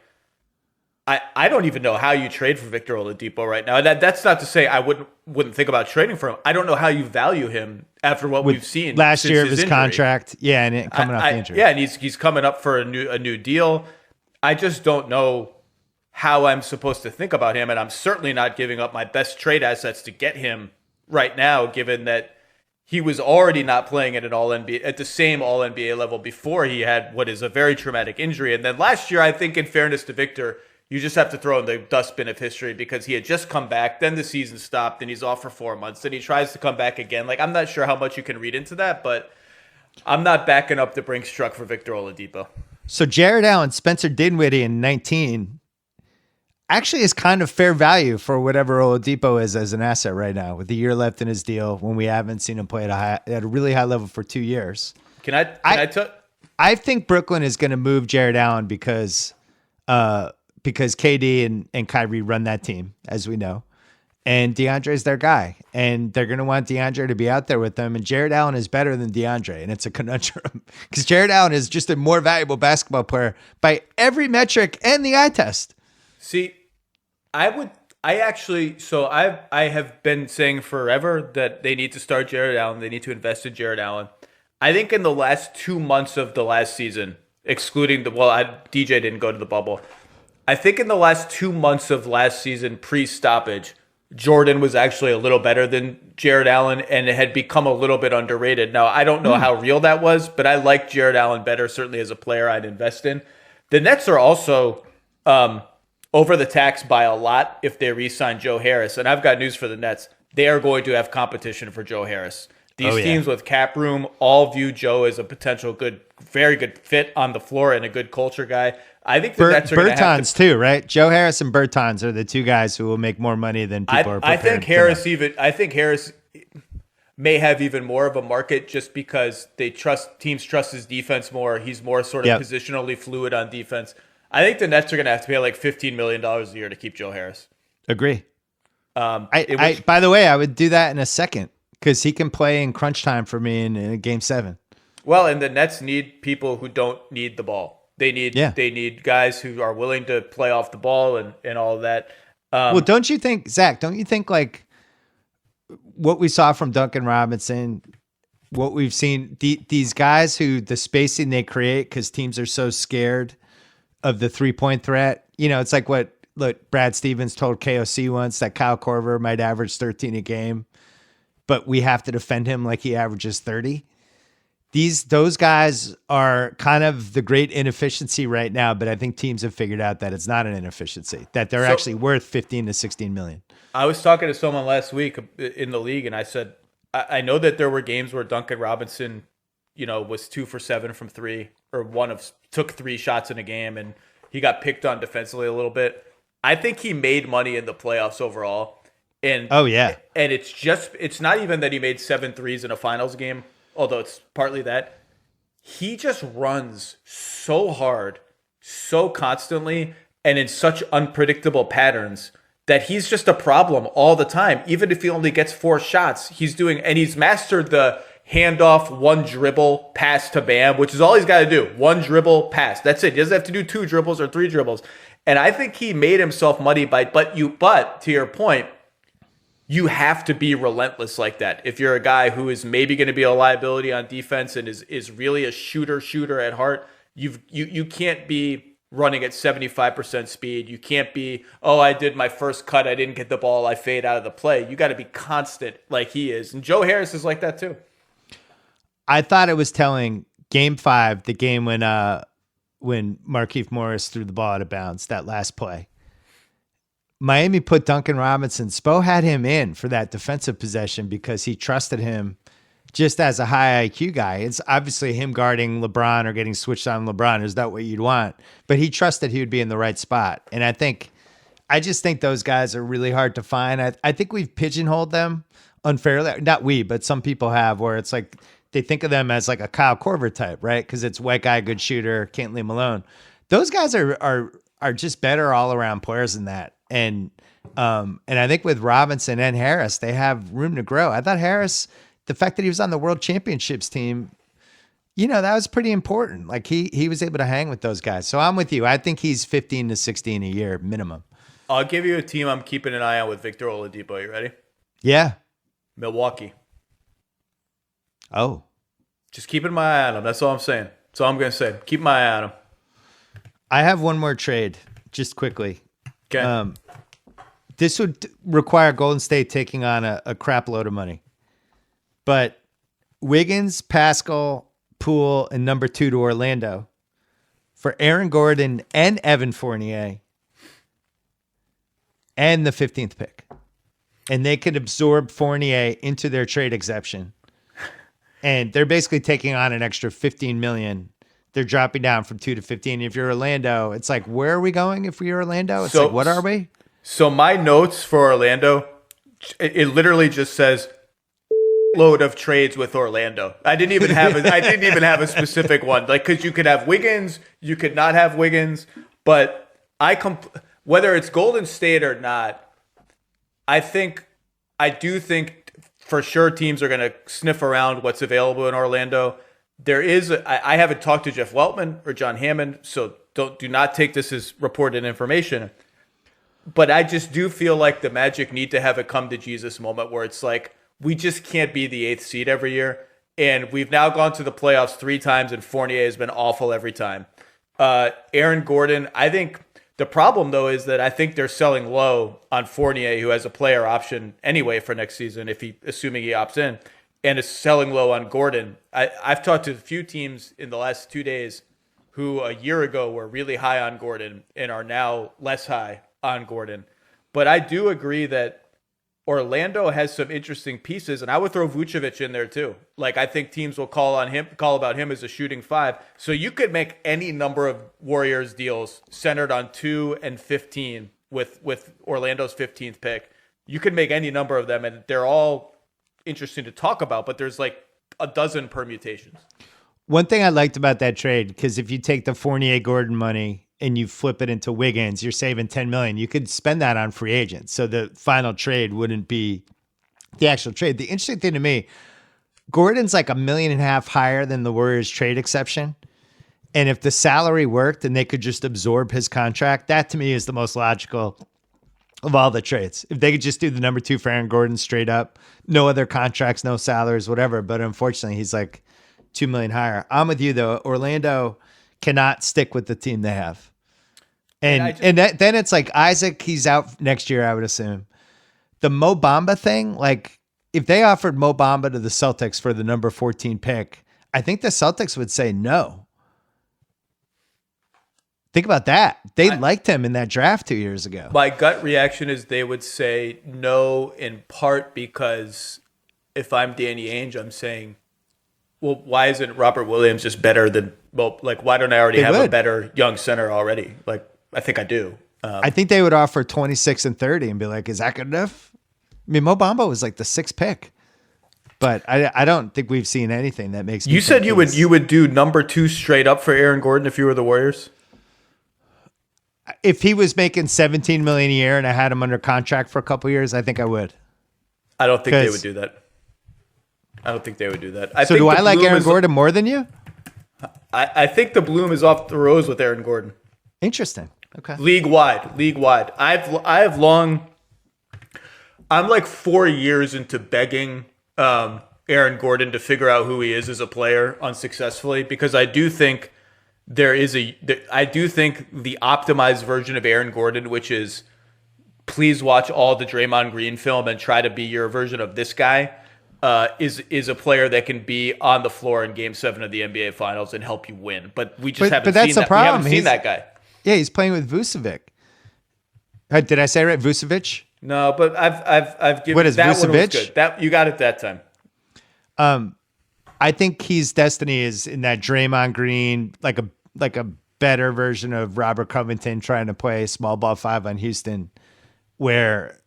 I don't even know how you trade for Victor Oladipo right now. That's not to say I wouldn't think about trading for him. I don't know how you value him after what we've seen last year of his injury. Contract. Yeah, and coming off the injury. Yeah, and he's coming up for a new deal. I just don't know how I'm supposed to think about him, and I'm certainly not giving up my best trade assets to get him right now, given that he was already not playing at the same All NBA level before he had what is a very traumatic injury. And then last year, I think, in fairness to Victor, you just have to throw in the dustbin of history because he had just come back, then the season stopped, and he's off for 4 months, then he tries to come back again. Like, I'm not sure how much you can read into that, but I'm not backing up the Brinks truck for Victor Oladipo. So Jared Allen, Spencer Dinwiddie in 19 actually is kind of fair value for whatever Oladipo is as an asset right now, with the year left in his deal when we haven't seen him play at a really high level for 2 years. I think Brooklyn is going to move Jared Allen because KD and Kyrie run that team, as we know, and DeAndre's their guy, and they're going to want DeAndre to be out there with them. And Jared Allen is better than DeAndre, and it's a conundrum because Jared Allen is just a more valuable basketball player by every metric and the eye test. See, I have been saying forever that they need to start Jared Allen. They need to invest in Jared Allen. I think in the last 2 months of the last season, excluding DJ didn't go to the bubble. I think in the last 2 months of last season, pre-stoppage, Jordan was actually a little better than Jared Allen, and it had become a little bit underrated. Now, I don't know how real that was, but I like Jared Allen better, certainly as a player I'd invest in. The Nets are also over the tax by a lot if they re-sign Joe Harris. And I've got news for the Nets. They are going to have competition for Joe Harris. These teams with cap room all view Joe as a potential very good fit on the floor and a good culture guy. I think the Nets are going to have to... too, right? Joe Harris and Bertans are the two guys who will make more money than people are prepared I think Harris may have even more of a market just because teams trust his defense more. He's more sort of positionally fluid on defense. I think the Nets are going to have to pay like $15 million a year to keep Joe Harris. Agree. By the way, I would do that in a second because he can play in crunch time for me in Game 7. Well, and the Nets need people who don't need the ball. They need guys who are willing to play off the ball and all of that. Well, don't you think, Zach, like what we saw from Duncan Robinson what we've seen, these guys who the spacing they create because teams are so scared of the 3-point threat. It's like what Brad Stevens told KOC once, that Kyle Korver might average 13 a game, but we have to defend him like he averages 30. Those guys are kind of the great inefficiency right now, but I think teams have figured out that it's not an inefficiency, that they're actually worth 15 to 16 million. I was talking to someone last week in the league, and I said, I know that there were games where Duncan Robinson, was 2 for 7 from 3, or took 3 shots in a game, and he got picked on defensively a little bit. I think he made money in the playoffs overall. And oh yeah. And it's not even that he made 7 threes in a finals game, although it's partly that. He just runs so hard, so constantly, and in such unpredictable patterns that he's just a problem all the time. Even if he only gets 4 shots, and he's mastered the handoff, 1 dribble, pass to Bam, which is all he's got to do. 1 dribble, pass. That's it. He doesn't have to do 2 dribbles or 3 dribbles. And I think he made himself money but to your point, you have to be relentless like that. If you're a guy who is maybe going to be a liability on defense and is really a shooter at heart, you can't be running at 75% speed. You can't be, I did my first cut, I didn't get the ball, I fade out of the play. You got to be constant like he is. And Joe Harris is like that too. I thought it was telling game 5, the game when Markieff Morris threw the ball out of bounds, that last play. Miami put Duncan Robinson. Spo had him in for that defensive possession because he trusted him just as a high IQ guy. It's obviously him guarding LeBron or getting switched on LeBron. Is that what you'd want? But he trusted he would be in the right spot. And I just think those guys are really hard to find. I think we've pigeonholed them unfairly. Not we, but some people have, where it's like they think of them as like a Kyle Korver type, right? Because it's white guy, good shooter, can't leave him alone. Those guys are just better all around players than that. And I think with Robinson and Harris, they have room to grow. I thought Harris, the fact that he was on the World Championships team, that was pretty important. Like he was able to hang with those guys. So I'm with you. I think he's 15 to 16 a year minimum. I'll give you a team I'm keeping an eye on with Victor Oladipo. You ready? Yeah. Milwaukee. Oh. Just keeping my eye on him. That's all I'm saying. That's all I'm going to say. Keep my eye on him. I have one more trade, just quickly. Okay. This would require Golden State taking on a crap load of money. But Wiggins, Pascal, Poole, and number 2 to Orlando for Aaron Gordon and Evan Fournier and the 15th pick. And they could absorb Fournier into their trade exception. And they're basically taking on an extra $15 million. They're dropping down from 2 to 15. If you're Orlando, it's like, where are we going if we're Orlando? It's like, what are we? So my notes for Orlando, it literally just says load of trades with Orlando. I didn't even have a specific one. Like, because you could have Wiggins, you could not have Wiggins, but whether it's Golden State or not, I do think for sure teams are going to sniff around what's available in Orlando. I haven't talked to Jeff Weltman or John Hammond, so do not take this as reported information. But I just do feel like the Magic need to have a come to Jesus moment where it's like, we just can't be the 8th seed every year. And we've now gone to the playoffs 3 times and Fournier has been awful every time. Aaron Gordon, I think the problem though is that I think they're selling low on Fournier, who has a player option anyway for next season, assuming he opts in, and is selling low on Gordon. I've talked to a few teams in the last 2 days who a year ago were really high on Gordon and are now less high on Gordon. But I do agree that Orlando has some interesting pieces, and I would throw Vucevic in there too. Like, I think teams will call about him as a shooting 5. So you could make any number of Warriors deals centered on 2 and 15 with Orlando's 15th pick. You could make any number of them, and they're all interesting to talk about, but there's like a dozen permutations. One thing I liked about that trade, because if you take the Fournier Gordon money and you flip it into Wiggins, you're saving $10 million. You could spend that on free agents. So the final trade wouldn't be the actual trade. The interesting thing to me, Gordon's like $1.5 million higher than the Warriors trade exception. And if the salary worked and they could just absorb his contract, that to me is the most logical of all the trades. If they could just do the number 2 for Aaron Gordon straight up, no other contracts, no salaries, whatever. But unfortunately, he's like $2 million higher. I'm with you though. Orlando cannot stick with the team they have. Then it's like Isaac, he's out next year, I would assume. The Mo Bamba thing, like if they offered Mo Bamba to the Celtics for the number 14 pick, I think the Celtics would say no. Think about that. They liked him in that draft 2 years ago. My gut reaction is they would say no, in part because if I'm Danny Ainge, I'm saying, well, why isn't Robert Williams just better than, well, like, why don't I already have a better young center already? Like, I think I do. I think they would offer 26 and 30 and be like, is that good enough? I mean, Mo Bamba was like the 6th pick, but I don't think we've seen anything that makes me You said you would do number 2 straight up for Aaron Gordon if you were the Warriors? If he was making $17 million a year and I had him under contract for a couple of years, I think I would. I don't think they would do that. I don't think they would do that. So do I like Aaron Gordon more than you? I think the bloom is off the rose with Aaron Gordon. Interesting. Okay. League wide. I'm like 4 years into begging Aaron Gordon to figure out who he is as a player unsuccessfully, because I do think I do think the optimized version of Aaron Gordon, which is please watch all the Draymond Green film and try to be your version of this guy, is a player that can be on the floor in Game 7 of the NBA Finals and help you win. But we just haven't seen that. We haven't seen that guy. Yeah, he's playing with Vucevic. Did I say it right? Vucevic? No, but I've given what is that Vucevic? One was good. That you got it that time. I think his destiny is in that Draymond Green, like a better version of Robert Covington trying to play small ball 5 on Houston, where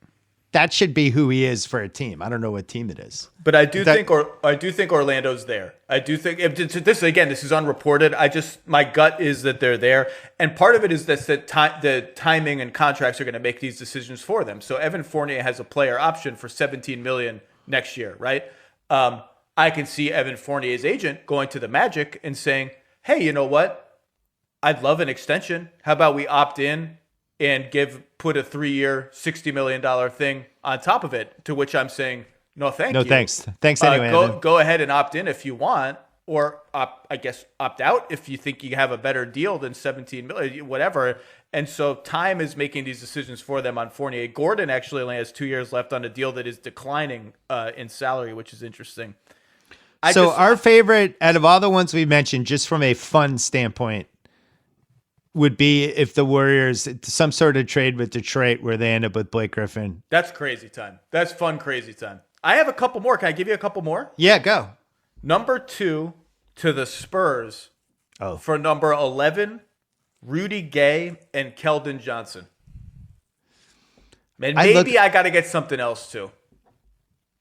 that should be who he is for a team. I don't know what team it is, but I do think Orlando's there. I do think this is unreported. My gut is that they're there, and part of it is that the timing and contracts are going to make these decisions for them. So Evan Fournier has a player option for $17 million next year, right? I can see Evan Fournier's agent going to the Magic and saying, "Hey, you know what? I'd love an extension. How about we opt in and put a 3-year, $60 million thing on top of it?" To which I'm saying, no, thank you. No, thanks. Thanks anyway. Go ahead and opt in if you want, or opt out if you think you have a better deal than $17 million, whatever. And so time is making these decisions for them on Fournier. Gordon actually only has 2 years left on a deal that is declining in salary, which is interesting. Our favorite out of all the ones we mentioned, just from a fun standpoint, would be if the Warriors, some sort of trade with Detroit where they end up with Blake Griffin. That's crazy time. That's fun, crazy time. I have a couple more. Can I give you a couple more? Yeah, go. Number 2 to the Spurs for number 11, Rudy Gay and Keldon Johnson. And maybe I got to get something else too.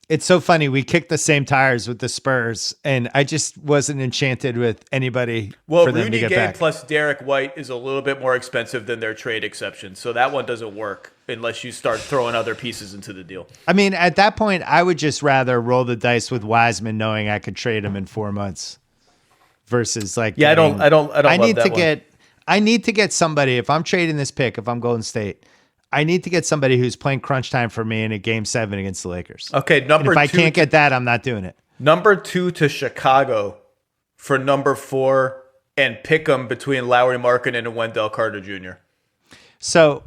It's so funny. We kicked the same tires with the Spurs, and I just wasn't enchanted with anybody for them to get back. Rudy Gay plus Derek White is a little bit more expensive than their trade exception, so that one doesn't work unless you start throwing other pieces into the deal. I mean, at that point, I would just rather roll the dice with Wiseman, knowing I could trade him in 4 months, versus like I don't. I need to get somebody. If I'm trading this pick, if I'm Golden State, I need to get somebody who's playing crunch time for me in a Game 7 against the Lakers. Okay, if I can't get that, I'm not doing it. Number 2 to Chicago for number 4 and pick them between Lauri Markkanen and Wendell Carter Jr. So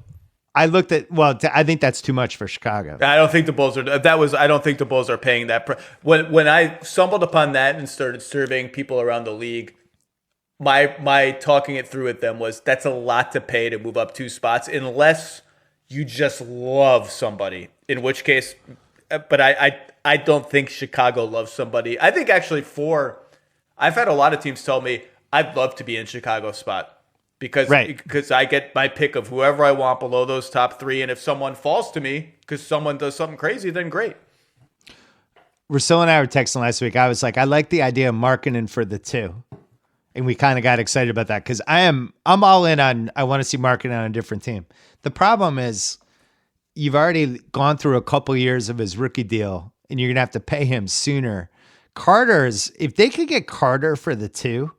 I looked at, I think that's too much for Chicago. I don't think the Bulls are. I don't think the Bulls are paying that. When I stumbled upon that and started surveying people around the league, my talking it through with them was that's a lot to pay to move up 2 spots unless you just love somebody, in which case, but I don't think Chicago loves somebody. I think actually I've had a lot of teams tell me I'd love to be in Chicago's spot because I get my pick of whoever I want below those top 3. And if someone falls to me because someone does something crazy, then great. Rousseau and I were texting last week. I was like, I like the idea of Markkanen for the 2. And we kind of got excited about that because I'm all in on, I want to see Markkanen on a different team. The problem is you've already gone through a couple years of his rookie deal and you're going to have to pay him sooner. If they could get Carter for the 2,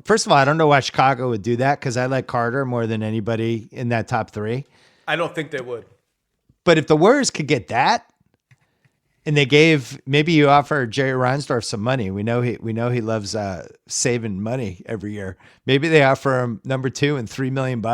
first of all, I don't know why Chicago would do that because I like Carter more than anybody in that top 3. I don't think they would. But if the Warriors could get that, and they gave, maybe you offer Jerry Reinsdorf some money. We know he loves saving money every year. Maybe they offer him number 2 and $3 million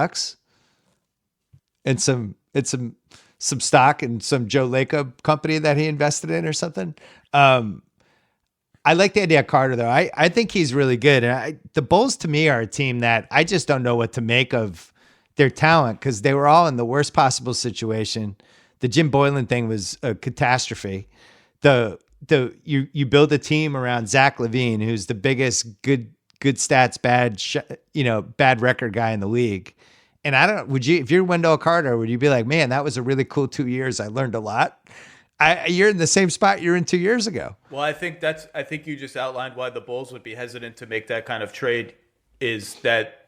and some stock in some Joe Lacob company that he invested in or something. I like the idea of Carter though. I think he's really good. And the Bulls to me are a team that I just don't know what to make of their talent because they were all in the worst possible situation. The Jim Boylan thing was a catastrophe. You build a team around Zach LaVine, who's the biggest good stats, bad record guy in the league. And I don't know, if you're Wendell Carter, would you be like, man, that was a really cool 2 years. I learned a lot. You're in the same spot you're in 2 years ago. Well, I think you just outlined why the Bulls would be hesitant to make that kind of trade is that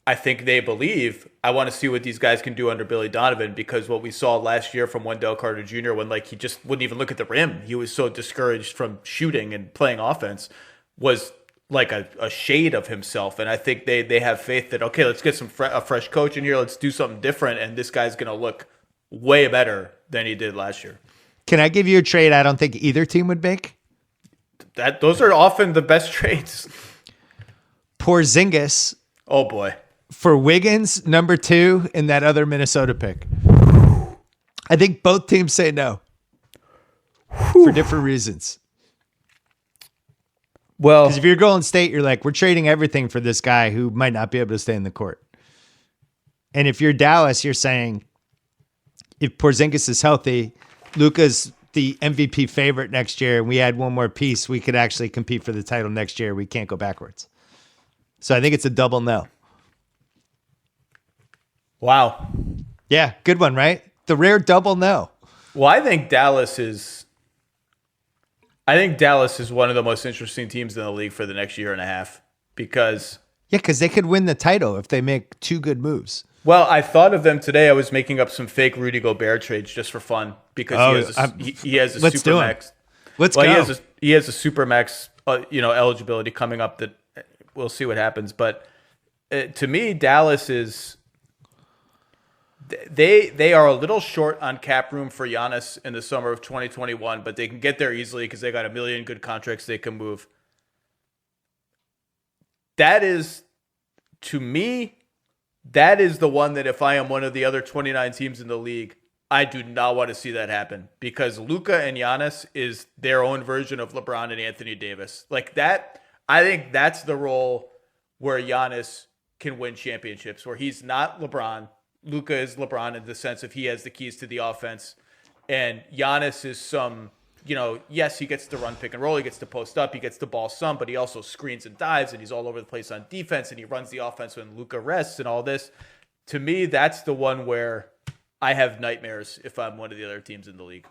I think they believe I want to see what these guys can do under Billy Donovan because what we saw last year from Wendell Carter Jr. when he just wouldn't even look at the rim, he was so discouraged from shooting and playing offense, was like a shade of himself. And I think they have faith that, okay, let's get a fresh coach in here. Let's do something different. And this guy's going to look way better than he did last year. Can I give you a trade I don't think either team would make? Those are often the best trades. Porzingis. Oh, boy. For Wiggins, number 2, and that other Minnesota pick. I think both teams say no. For different reasons. Well, because if you're Golden State, you're like, we're trading everything for this guy who might not be able to stay in the court. And if you're Dallas, you're saying, if Porzingis is healthy, Luka's the MVP favorite next year, and we add one more piece, we could actually compete for the title next year. We can't go backwards. So I think it's a double no. Wow. Yeah, good one, right? The rare double no. Well, I think Dallas is one of the most interesting teams in the league for the next year and a half because they could win the title if they make 2 good moves. Well, I thought of them today. I was making up some fake Rudy Gobert trades just for fun because he has a supermax. Let's go. He has a supermax, eligibility coming up that we'll see what happens. But to me, Dallas is. They are a little short on cap room for Giannis in the summer of 2021, but they can get there easily because they got a million good contracts they can move. That is, to me, that is the one that if I am one of the other 29 teams in the league, I do not want to see that happen because Luka and Giannis is their own version of LeBron and Anthony Davis. Like that, I think that's the role where Giannis can win championships, where he's not LeBron. Luka is LeBron in the sense of he has the keys to the offense. And Giannis is yes, he gets to run pick and roll. He gets to post up. He gets the ball some, but he also screens and dives, and he's all over the place on defense, and he runs the offense when Luka rests and all this. To me, that's the one where I have nightmares if I'm one of the other teams in the league.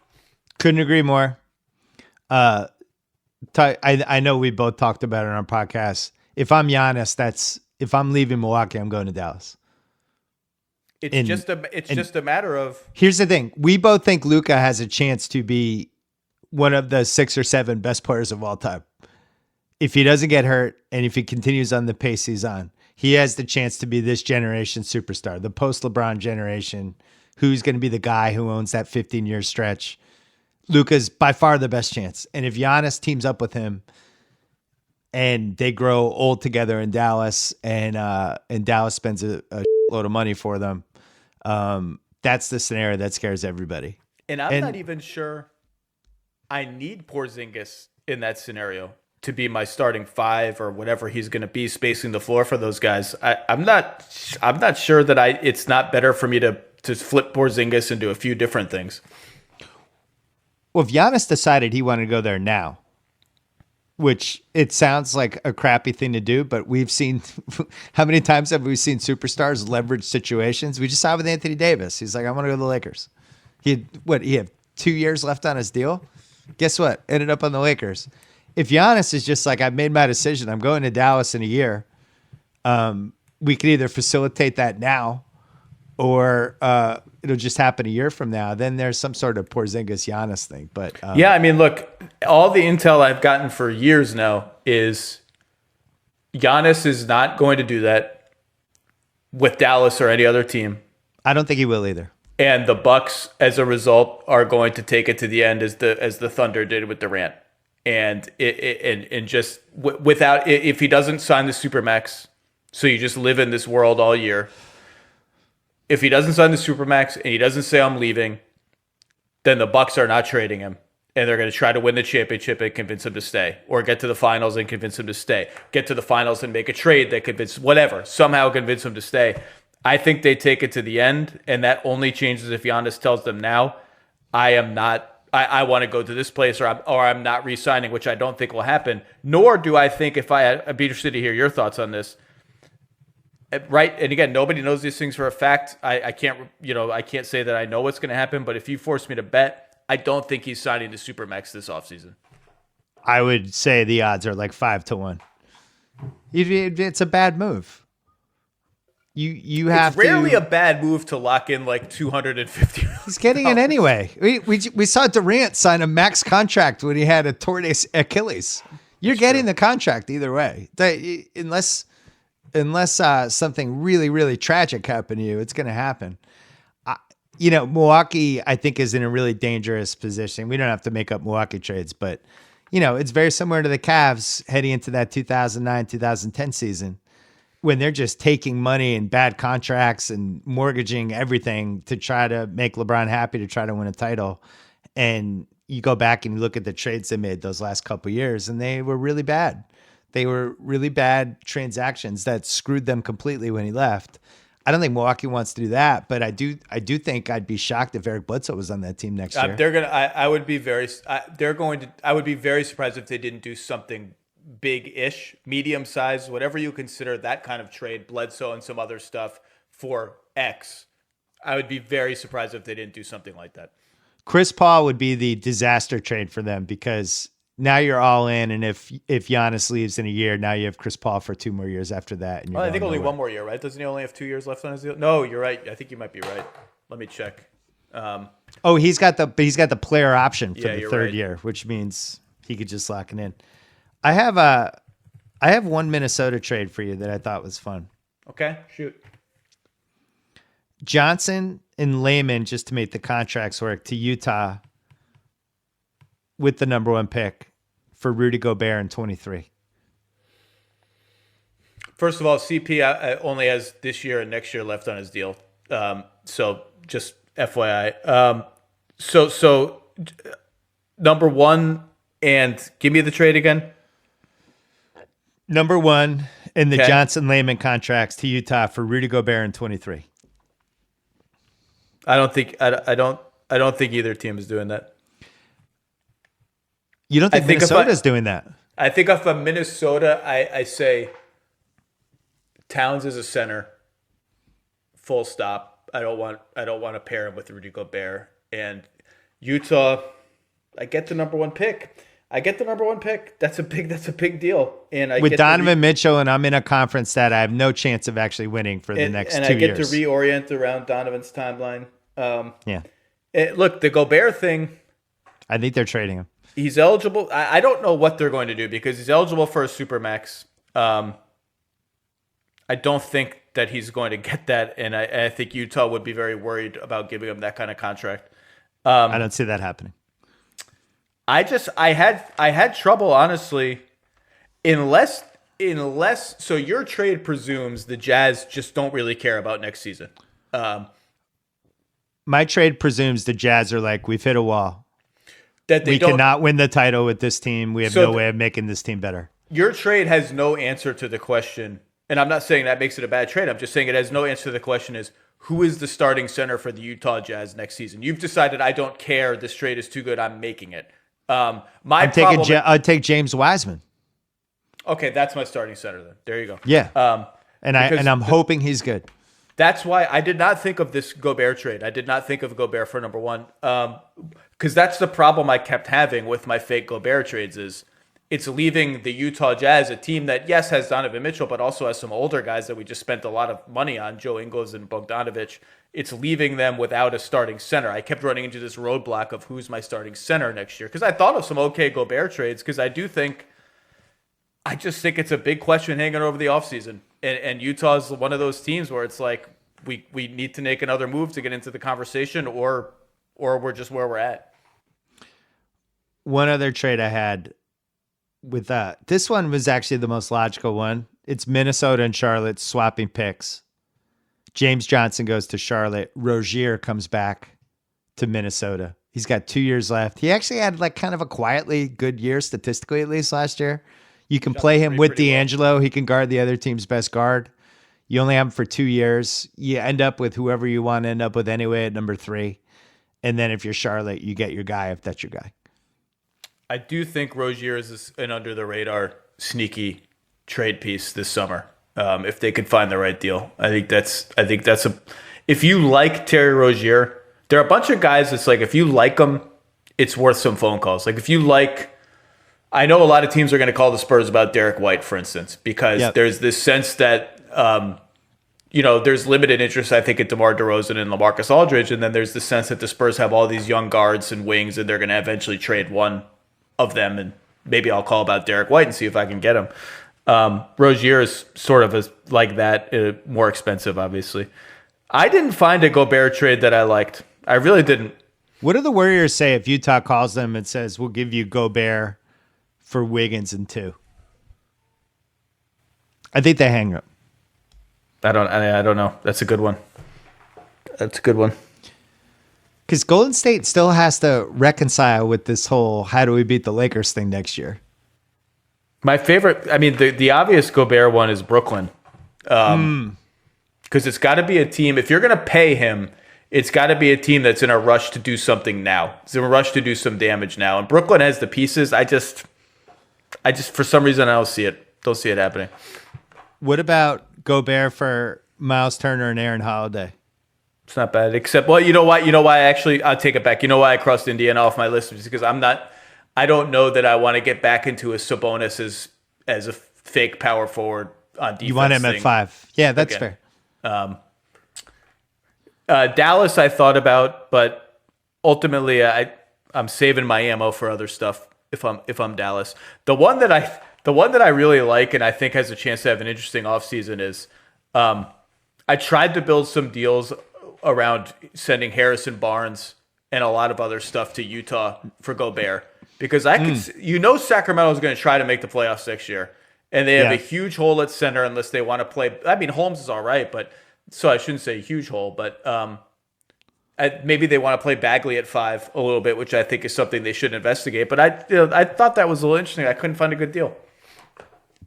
Couldn't agree more. I know we both talked about it on our podcast. If I'm Giannis, if I'm leaving Milwaukee, I'm going to Dallas. It's just a matter of. Here's the thing: we both think Luka has a chance to be one of the 6 or 7 best players of all time. If he doesn't get hurt and if he continues on the pace he's on, he has the chance to be this generation superstar, the post LeBron generation. Who's going to be the guy who owns that 15-year stretch? Luka's by far the best chance. And if Giannis teams up with him and they grow old together in Dallas and Dallas spends a load of money for them, that's the scenario that scares everybody. And I'm not even sure I need Porzingis in that scenario to be my starting 5 or whatever he's going to be spacing the floor for those guys. I'm not sure that it's not better for me to flip Porzingis into a few different things. Well, if Giannis decided he wanted to go there now, which it sounds like a crappy thing to do, but we've seen how many times have we seen superstars leverage situations? We just saw it with Anthony Davis. He's like, I want to go to the Lakers. He had 2 years left on his deal. Guess what? Ended up on the Lakers. If Giannis is just like, I've made my decision, I'm going to Dallas in a year, we could either facilitate that now or it'll just happen a year from now. Then there's some sort of Porzingis Giannis thing. But yeah, I mean, look, all the intel I've gotten for years now is Giannis is not going to do that with Dallas or any other team. I don't think he will either. And the Bucks, as a result, are going to take it to the end as the Thunder did with Durant. And without, if he doesn't sign the Supermax, so you just live in this world all year. If he doesn't sign the Supermax and he doesn't say I'm leaving, then the Bucks are not trading him. And they're going to try to win the championship and convince him to stay. Or get to the finals and convince him to stay. Get to the finals and make a trade that somehow convince him to stay. I think they take it to the end, and that only changes if Giannis tells them now, I want to go to this place, or I'm not re-signing, which I don't think will happen. Nor do I think, I'd be interested to hear your thoughts on this. Right, and again, nobody knows these things for a fact. I can't say that I know what's going to happen, but if you force me to bet, I don't think he's signing the Supermax this offseason. I would say the odds are like 5-1. It's a bad move. You have it's rarely a bad move to lock in like $250. He's getting it anyway. We saw Durant sign a max contract when he had a torn Achilles. You're getting the contract either way, unless something really, really tragic happened to you. It's going to happen. Milwaukee, I think, is in a really dangerous position. We don't have to make up Milwaukee trades, but it's very similar to the Cavs heading into that 2009-2010 season, when they're just taking money and bad contracts and mortgaging everything to try to make LeBron happy to try to win a title. And you go back and you look at the trades they made those last couple of years, and they were really bad. They were really bad transactions that screwed them completely when he left. I don't think Milwaukee wants to do that, but I do think I'd be shocked if Eric Bledsoe was on that team next year. I would be very surprised if they didn't do something big-ish, medium-sized, whatever you consider that kind of trade, Bledsoe and some other stuff for X. I would be very surprised if they didn't do something like that. Chris Paul would be the disaster trade for them, because now you're all in, and if Giannis leaves in a year, now you have Chris Paul for 2 more years after that. And I think only 1 more year, right? Doesn't he only have 2 years left on his deal? No, you're right. I think you might be right. Let me check. He's got the player option for the third right. year, which means he could just lock it in. I have one Minnesota trade for you that I thought was fun. Okay, shoot. Johnson and Layman, just to make the contracts work, to Utah with the number 1 pick for Rudy Gobert in 23. First of all, CP only has this year and next year left on his deal. So just FYI. So number 1, and give me the trade again. Number 1 in the Johnson Layman contracts to Utah for Rudy Gobert in 23. I don't think either team is doing that. You don't think Minnesota's doing that? I think if I'm Minnesota, I say Towns is a center. Full stop. I don't want to pair him with Rudy Gobert. And Utah, I get the number 1 pick. That's a big deal. And with Donovan Mitchell, and I'm in a conference that I have no chance of actually winning for the next 2 years. And I get to reorient around Donovan's timeline. Yeah. Look, the Gobert thing. I think they're trading him. He's eligible. I don't know what they're going to do, because he's eligible for a Supermax. I don't think that he's going to get that, and I think Utah would be very worried about giving him that kind of contract. I don't see that happening. I had trouble, honestly, unless so your trade presumes the Jazz just don't really care about next season. My trade presumes the Jazz are like, we've hit a wall. That we cannot win the title with this team. We have no way of making this team better. Your trade has no answer to the question, and I'm not saying that makes it a bad trade. I'm just saying it has no answer to the question is, who is the starting center for the Utah Jazz next season? You've decided, I don't care. This trade is too good. I'm making it. I'd take James Wiseman. Okay, that's my starting center then. There you go. Yeah. I'm hoping he's good. That's why I did not think of this Gobert trade. I did not think of Gobert for number 1. Because that's the problem I kept having with my fake Gobert trades is it's leaving the Utah Jazz, a team that, yes, has Donovan Mitchell, but also has some older guys that we just spent a lot of money on, Joe Ingles and Bogdanovic. It's leaving them without a starting center. I kept running into this roadblock of who's my starting center next year, because I thought of some okay Gobert trades, because I just think it's a big question hanging over the offseason. And Utah is one of those teams where it's like, we need to make another move to get into the conversation, or we're just where we're at. One other trade I had with this one was actually the most logical one. It's Minnesota and Charlotte swapping picks. James Johnson goes to Charlotte. Rozier comes back to Minnesota. He's got 2 years left. He actually had like kind of a quietly good year, statistically at least last year. You can play him with D'Angelo. Well. He can guard the other team's best guard. You only have him for 2 years. You end up with whoever you want to end up with anyway at number 3. And then if you're Charlotte, you get your guy if that's your guy. I do think Rozier is an under-the-radar sneaky trade piece this summer. If they could find the right deal, I think that's a. If you like Terry Rozier, there are a bunch of guys that's like, if you like them, it's worth some phone calls. Like if you like, I know a lot of teams are going to call the Spurs about Derek White, for instance, because there's this sense that, there's limited interest, I think, at DeMar DeRozan and LaMarcus Aldridge. And then there's the sense that the Spurs have all these young guards and wings, and they're going to eventually trade one of them. And maybe I'll call about Derek White and see if I can get him. Rozier is sort of like that, more expensive, obviously. I didn't find a Gobert trade that I liked. I really didn't. What do the Warriors say if Utah calls them and says, we'll give you Gobert for Wiggins and 2? I think they hang up. I don't know. That's a good one. Because Golden State still has to reconcile with this whole how do we beat the Lakers thing next year. My favorite, I mean, the obvious Gobert one is Brooklyn. Because it's got to be a team, if you're going to pay him, it's got to be a team that's in a rush to do something now. It's in a rush to do some damage now. And Brooklyn has the pieces. I just for some reason, I don't see it. Don't see it happening. What about Gobert for Miles Turner and Aaron Holiday? It's not bad, except, well, you know why? I'll take it back. You know why I crossed Indiana off my list? Because I don't know that I want to get back into a Sabonis as a fake power forward on defense. You want him at 5. Yeah, that's fair. Dallas I thought about, but ultimately I'm saving my ammo for other stuff if I'm Dallas. The one that I really like and I think has a chance to have an interesting offseason is I tried to build some deals around sending Harrison Barnes and a lot of other stuff to Utah for Gobert. Because Sacramento is going to try to make the playoffs next year, and they have a huge hole at center unless they want to play. I mean, Holmes is all right, but so I shouldn't say huge hole, but maybe they want to play Bagley at 5 a little bit, which I think is something they should investigate. But I thought that was a little interesting. I couldn't find a good deal.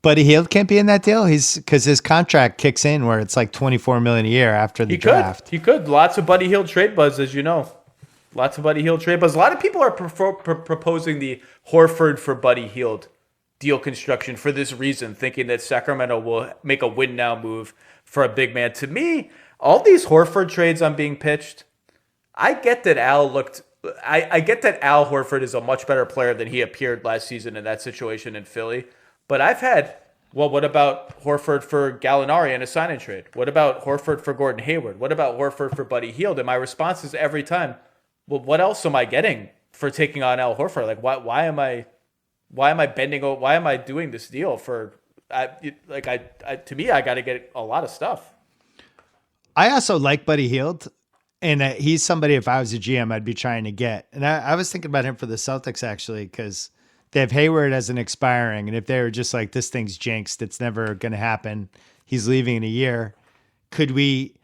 Buddy Hield can't be in that deal. Because his contract kicks in where it's like $24 million a year after the draft. He could. Lots of Buddy Hield trade buzz, as you know. Lots of Buddy Hield trade buzz. A lot of people are proposing the Horford for Buddy Hield deal construction for this reason, thinking that Sacramento will make a win now move for a big man. To me, all these Horford trades I'm being pitched, I get that Al Horford is a much better player than he appeared last season in that situation in Philly. But I've had, what about Horford for Gallinari in a sign-in trade? What about Horford for Gordon Hayward? What about Horford for Buddy Hield? And my response is every time, well, what else am I getting for taking on Al Horford? Like, why am I bending? Why am I doing this deal for? To me, I got to get a lot of stuff. I also like Buddy Hield, and he's somebody. If I was a GM, I'd be trying to get. And I was thinking about him for the Celtics actually, because they have Hayward as an expiring, and if they were just like, this thing's jinxed, it's never going to happen. He's leaving in a year. Could we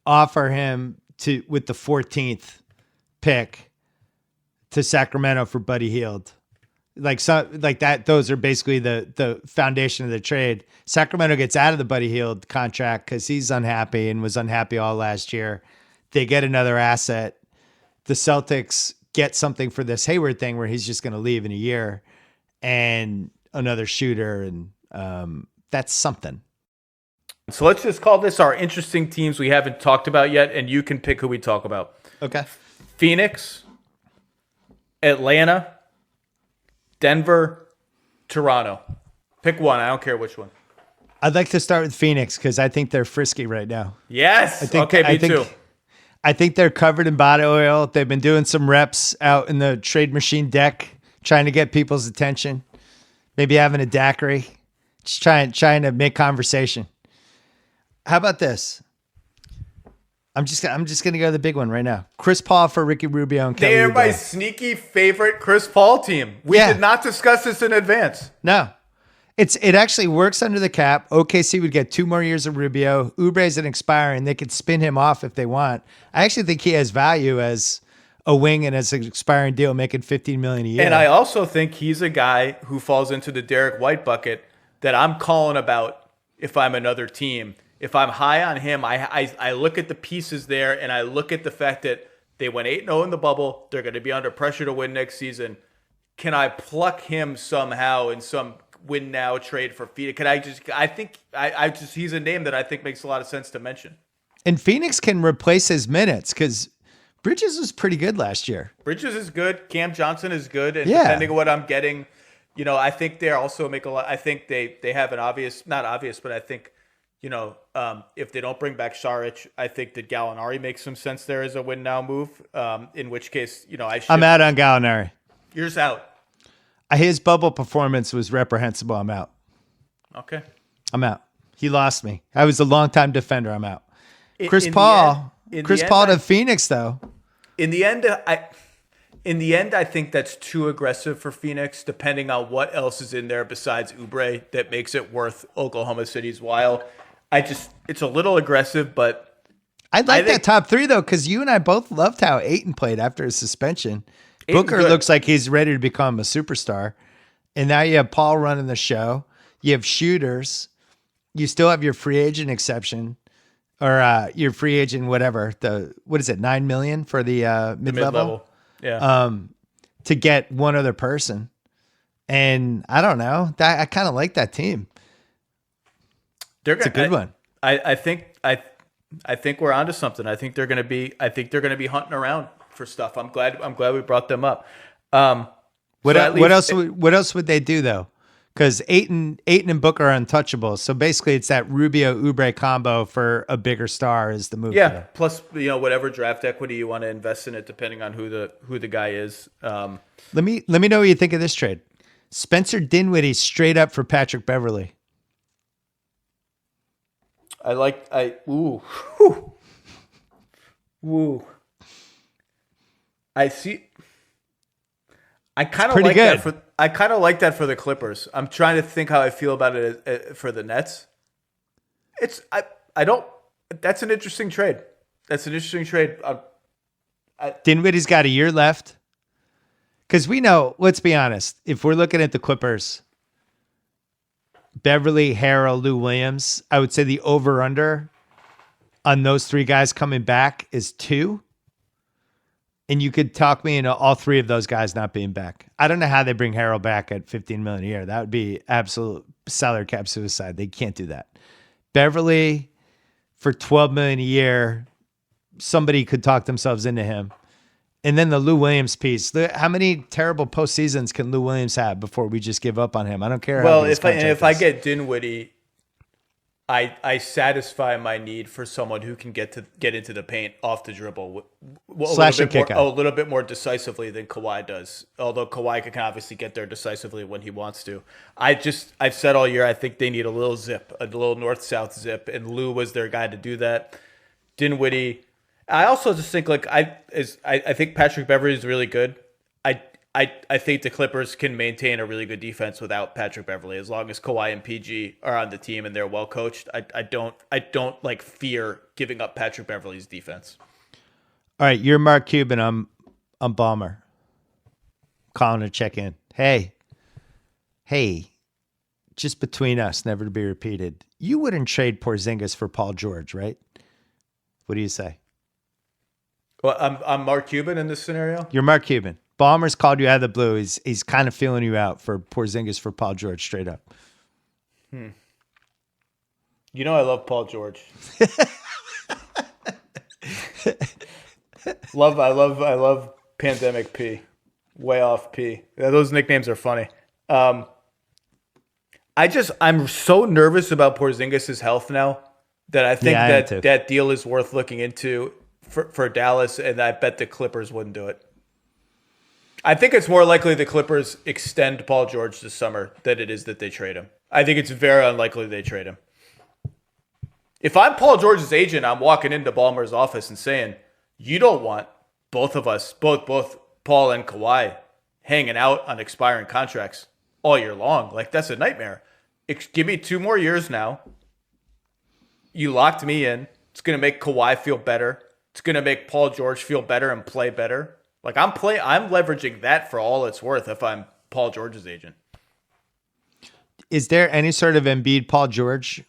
offer him with the 14th? Pick to Sacramento for Buddy Hield, like that. Those are basically the foundation of the trade. Sacramento gets out of the Buddy Hield contract because he's unhappy and was unhappy all last year. They get another asset. The Celtics get something for this Hayward thing where he's just going to leave in a year, and another shooter, and that's something. So let's just call this our interesting teams we haven't talked about yet, and you can pick who we talk about. Okay. Phoenix, Atlanta, Denver, Toronto. Pick one. I don't care which one. I'd like to start with Phoenix because I think they're frisky right now. Yes. Me too. I think they're covered in body oil. They've been doing some reps out in the trade machine deck, trying to get people's attention. Maybe having a daiquiri. Just trying to make conversation. How about this? I'm just gonna go to the big one right now. Chris Paul for Ricky Rubio and Kelly They are my Oubre. sneaky favorite Chris Paul team. We did not discuss this in advance. No. It actually works under the cap. OKC would get 2 more years of Rubio. Oubre's an expiring. They could spin him off if they want. I actually think he has value as a wing and as an expiring deal, making $15 million a year. And I also think he's a guy who falls into the Derek White bucket that I'm calling about if I'm another team. If I'm high on him, I look at the pieces there and I look at the fact that they went 8-0 in the bubble. They're going to be under pressure to win next season. Can I pluck him somehow in some win now trade for Phoenix? He's a name that I think makes a lot of sense to mention. And Phoenix can replace his minutes because Bridges was pretty good last year. Bridges is good. Cam Johnson is good. And depending on what I'm getting, I think they also make a lot. I think they have an obvious, not obvious, but I think, if they don't bring back Saric, I think that Gallinari makes some sense there as a win now move. In which case, I'm out on Gallinari. Yours out. His bubble performance was reprehensible. I'm out. Okay. I'm out. He lost me. I was a longtime defender. I'm out. Chris Paul to Phoenix though. In the end, I think that's too aggressive for Phoenix, depending on what else is in there besides Oubre that makes it worth Oklahoma City's while. It's a little aggressive, but I think that top 3 though, because you and I both loved how Ayton played after his suspension. Booker looks like he's ready to become a superstar. And now you have Paul running the show. You have shooters. You still have your free agent exception or your free agent, whatever. What is it? $9 million for the mid-level? Yeah. To get one other person. And I don't know. I kind of like that team. It's a good one. I think we're onto something. I think they're going to be hunting around for stuff. I'm glad we brought them up. What else would they do though? Because Ayton and Booker are untouchable. So basically, it's that Rubio Oubre combo for a bigger star is the move. Yeah. Plus, whatever draft equity you want to invest in it, depending on who the guy is. Let me know what you think of this trade. Spencer Dinwiddie straight up for Patrick Beverley. Ooh. I see. I kind of like that I kind of like that for the Clippers. I'm trying to think how I feel about it for the Nets. That's an interesting trade. Dinwiddie's got a year left. Because we know, let's be honest, if we're looking at the Clippers, Beverly, Harrell, Lou Williams, I would say the over-under on those 3 guys coming back is 2. And you could talk me into all 3 of those guys not being back. I don't know how they bring Harrell back at $15 million a year. That would be absolute salary cap suicide. They can't do that. Beverly for $12 million a year, somebody could talk themselves into him. And then the Lou Williams piece. How many terrible postseasons can Lou Williams have before we just give up on him? I don't care. Well, if I get Dinwiddie, I satisfy my need for someone who can get into the paint off the dribble a little bit more decisively than Kawhi does. Although Kawhi can obviously get there decisively when he wants to. I've said all year I think they need a little zip, a little north-south zip, and Lou was their guy to do that. Dinwiddie. I also just think I think Patrick Beverley is really good. I think the Clippers can maintain a really good defense without Patrick Beverley as long as Kawhi and PG are on the team and they're well coached. I don't fear giving up Patrick Beverley's defense. All right, you're Mark Cuban. I'm Ballmer. Calling to check in. Hey, just between us, never to be repeated. You wouldn't trade Porzingis for Paul George, right? What do you say? Well, I'm Mark Cuban in this scenario. You're Mark Cuban. Ballmer's called you out of the blue. He's kind of feeling you out for Porzingis for Paul George straight up. I love Paul George. I love Pandemic P. Way Off P. Those nicknames are funny. I'm so nervous about Porzingis' health now that I think that deal is worth looking into for Dallas, and I bet the Clippers wouldn't do it. I think it's more likely the Clippers extend Paul George this summer than it is that they trade him. I think it's very unlikely they trade him. If I'm Paul George's agent, I'm walking into Ballmer's office and saying, you don't want both of us, both Paul and Kawhi, hanging out on expiring contracts all year long. Like, that's a nightmare. Give me 2 more years now. You locked me in. It's going to make Kawhi feel better. It's going to make Paul George feel better and play better. Like, I'm leveraging that for all it's worth if I'm Paul George's agent. Is there any sort of Embiid Paul George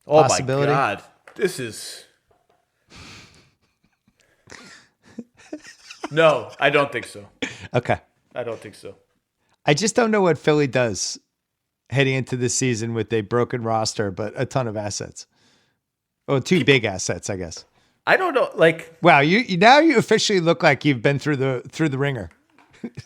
possibility? Oh my God. This is... No, I don't think so. Okay. I don't think so. I just don't know what Philly does heading into this season with a broken roster, but a ton of assets. Oh, 2 big assets, I guess. I don't know. Like, wow, you now you officially look like you've been through the ringer.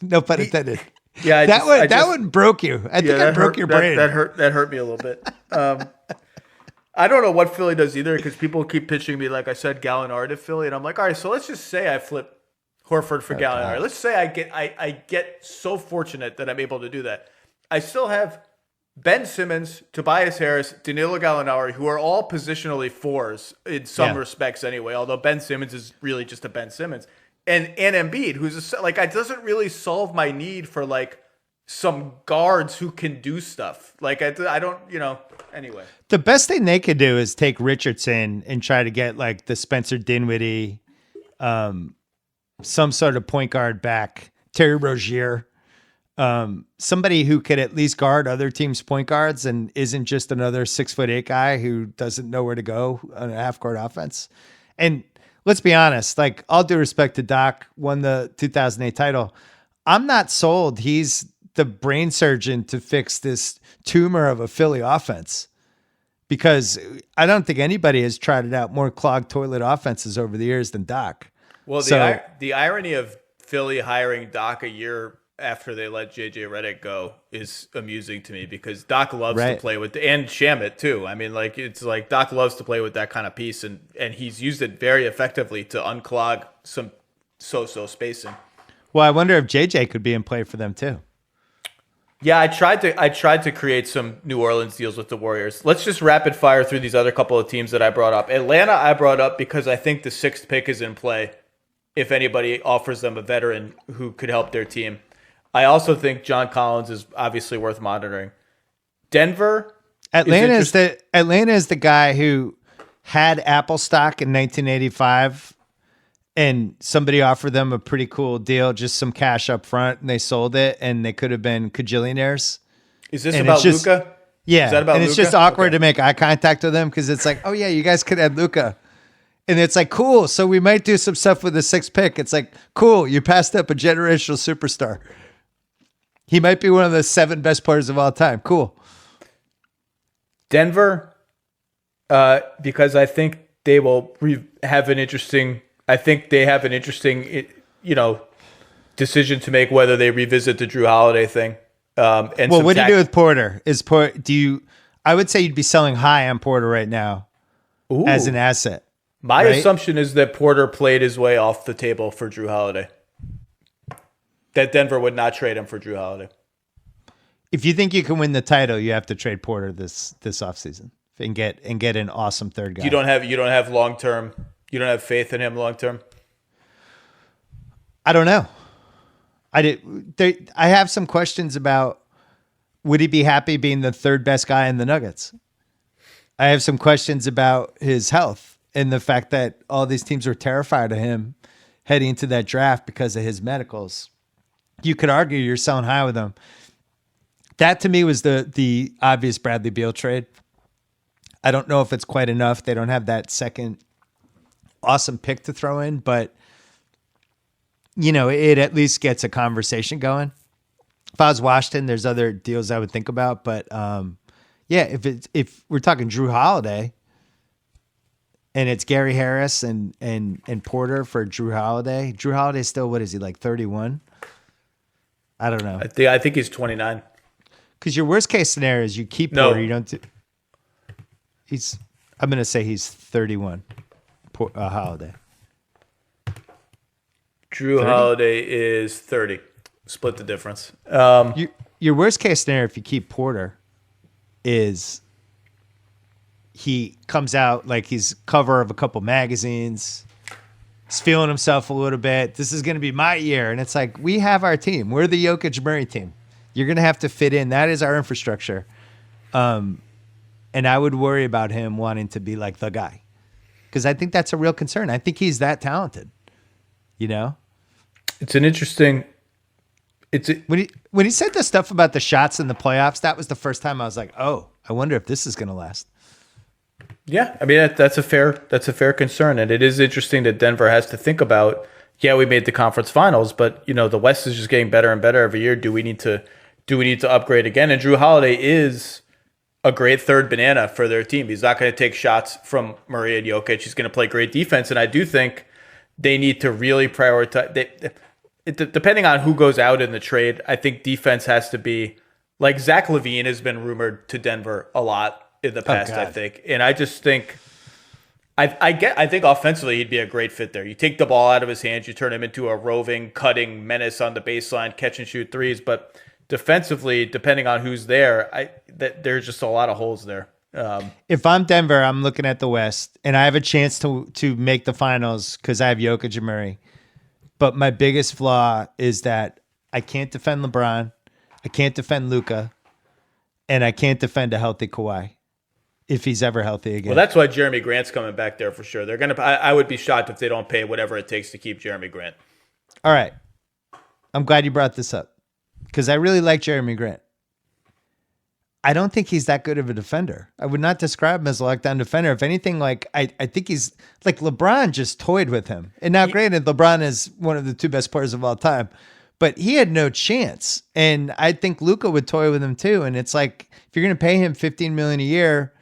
No pun intended. Yeah, that one broke you. I think I broke your brain. That hurt me a little bit. I don't know what Philly does either, because people keep pitching me, like I said, Gallinari to Philly, and I'm like, all right, so let's just say I flip Horford for Gallinari. Let's say I get so fortunate that I'm able to do that. I still have Ben Simmons, Tobias Harris, Danilo Gallinari, who are all positionally 4s in some respects anyway, although Ben Simmons is really just a Ben Simmons. And Embiid, who's like, it doesn't really solve my need for like some guards who can do stuff. Like, I don't, anyway. The best thing they could do is take Richardson and try to get like the Spencer Dinwiddie, some sort of point guard back, Terry Rozier. Somebody who could at least guard other teams' point guards and isn't just another 6'8" guy who doesn't know where to go on a half court offense. And let's be honest, like, all due respect to Doc, won the 2008 title. I'm not sold he's the brain surgeon to fix this tumor of a Philly offense, because I don't think anybody has trotted out more clogged toilet offenses over the years than Doc. Well, the irony of Philly hiring Doc a year after they let JJ Redick go is amusing to me, because Doc loves to play with, and Shamet too. I mean, like, it's like Doc loves to play with that kind of piece, and he's used it very effectively to unclog some so-so spacing. Well, I wonder if JJ could be in play for them too. Yeah, I tried to create some New Orleans deals with the Warriors. Let's just rapid fire through these other couple of teams that I brought up. Atlanta I brought up because I think the 6th pick is in play if anybody offers them a veteran who could help their team. I also think John Collins is obviously worth monitoring. Denver. Atlanta is the guy who had Apple stock in 1985, and somebody offered them a pretty cool deal, just some cash up front, and they sold it, and they could have been cajillionaires. Is this about Luka? Yeah. Is that about and it's Luka? just awkward to make eye contact with them, because it's like, oh yeah, you guys could have Luka. And it's like, cool, so we might do some stuff with the 6th pick. It's like, cool, you passed up a generational superstar. He might be one of the 7 best players of all time. Cool. Denver, because I think they will have an interesting decision to make whether they revisit the Drew Holiday thing. What do you do with Porter? I would say you'd be selling high on Porter right now as an asset. My assumption is that Porter played his way off the table for Drew Holiday. That Denver would not trade him for Drew Holiday. If you think you can win the title, you have to trade Porter this offseason and get an awesome third guy. You don't have long term. You don't have faith in him long term. I don't know. I have some questions about, would he be happy being the 3rd best guy in the Nuggets? I have some questions about his health and the fact that all these teams are terrified of him heading into that draft because of his medicals. You could argue you're selling high with him. That to me was the obvious Bradley Beal trade. I don't know if it's quite enough. They don't have that second awesome pick to throw in, but it at least gets a conversation going. If I was Washington, there's other deals I would think about, but if we're talking Drew Holiday and it's Gary Harris and Porter for Drew Holiday. Drew Holiday still, what is he, like 31? I don't know. I think he's 29. Because your worst case scenario is you keep Porter. You don't. I'm going to say he's 31. Holiday. Drew 30? Holiday is 30. Split the difference. Your worst case scenario, if you keep Porter, is he comes out like he's cover of a couple magazines. He's feeling himself a little bit. This is going to be my year. And it's like, we have our team. We're the Jokic Murray team. You're going to have to fit in. That is our infrastructure. And I would worry about him wanting to be like the guy, because I think that's a real concern. I think he's that talented, you know? It's an interesting. When he said the stuff about the shots in the playoffs, that was the first time I was like, oh, I wonder if this is going to last. Yeah, I mean that's a fair concern, and it is interesting that Denver has to think about. Yeah, we made the conference finals, but the West is just getting better and better every year. Do we need to upgrade again? And Drew Holiday is a great third banana for their team. He's not going to take shots from Murray and Jokic. He's going to play great defense, and I do think they need to really prioritize. Depending on who goes out in the trade, I think defense has to be like Zach LaVine has been rumored to Denver a lot in the past. I think, and I just think I think offensively he'd be a great fit there. You take the ball out of his hands, you turn him into a roving, cutting menace on the baseline, catch and shoot threes. But defensively, depending on who's there, there's just a lot of holes there. If I'm Denver, I'm looking at the West, and I have a chance to make the finals because I have Jokic and Murray. But my biggest flaw is that I can't defend LeBron, I can't defend Luka, and I can't defend a healthy Kawhi if he's ever healthy again. Well, that's why Jeremy Grant's coming back there for sure. They're gonna. I would be shocked if they don't pay whatever it takes to keep Jeremy Grant. All right, I'm glad you brought this up because I really like Jeremy Grant. I don't think he's that good of a defender. I would not describe him as a lockdown defender. If anything, like I think he's like LeBron just toyed with him. And now, granted, LeBron is one of the two best players of all time, but he had no chance. And I think Luka would toy with him too. And it's like, if you're going to pay him $15 million a year,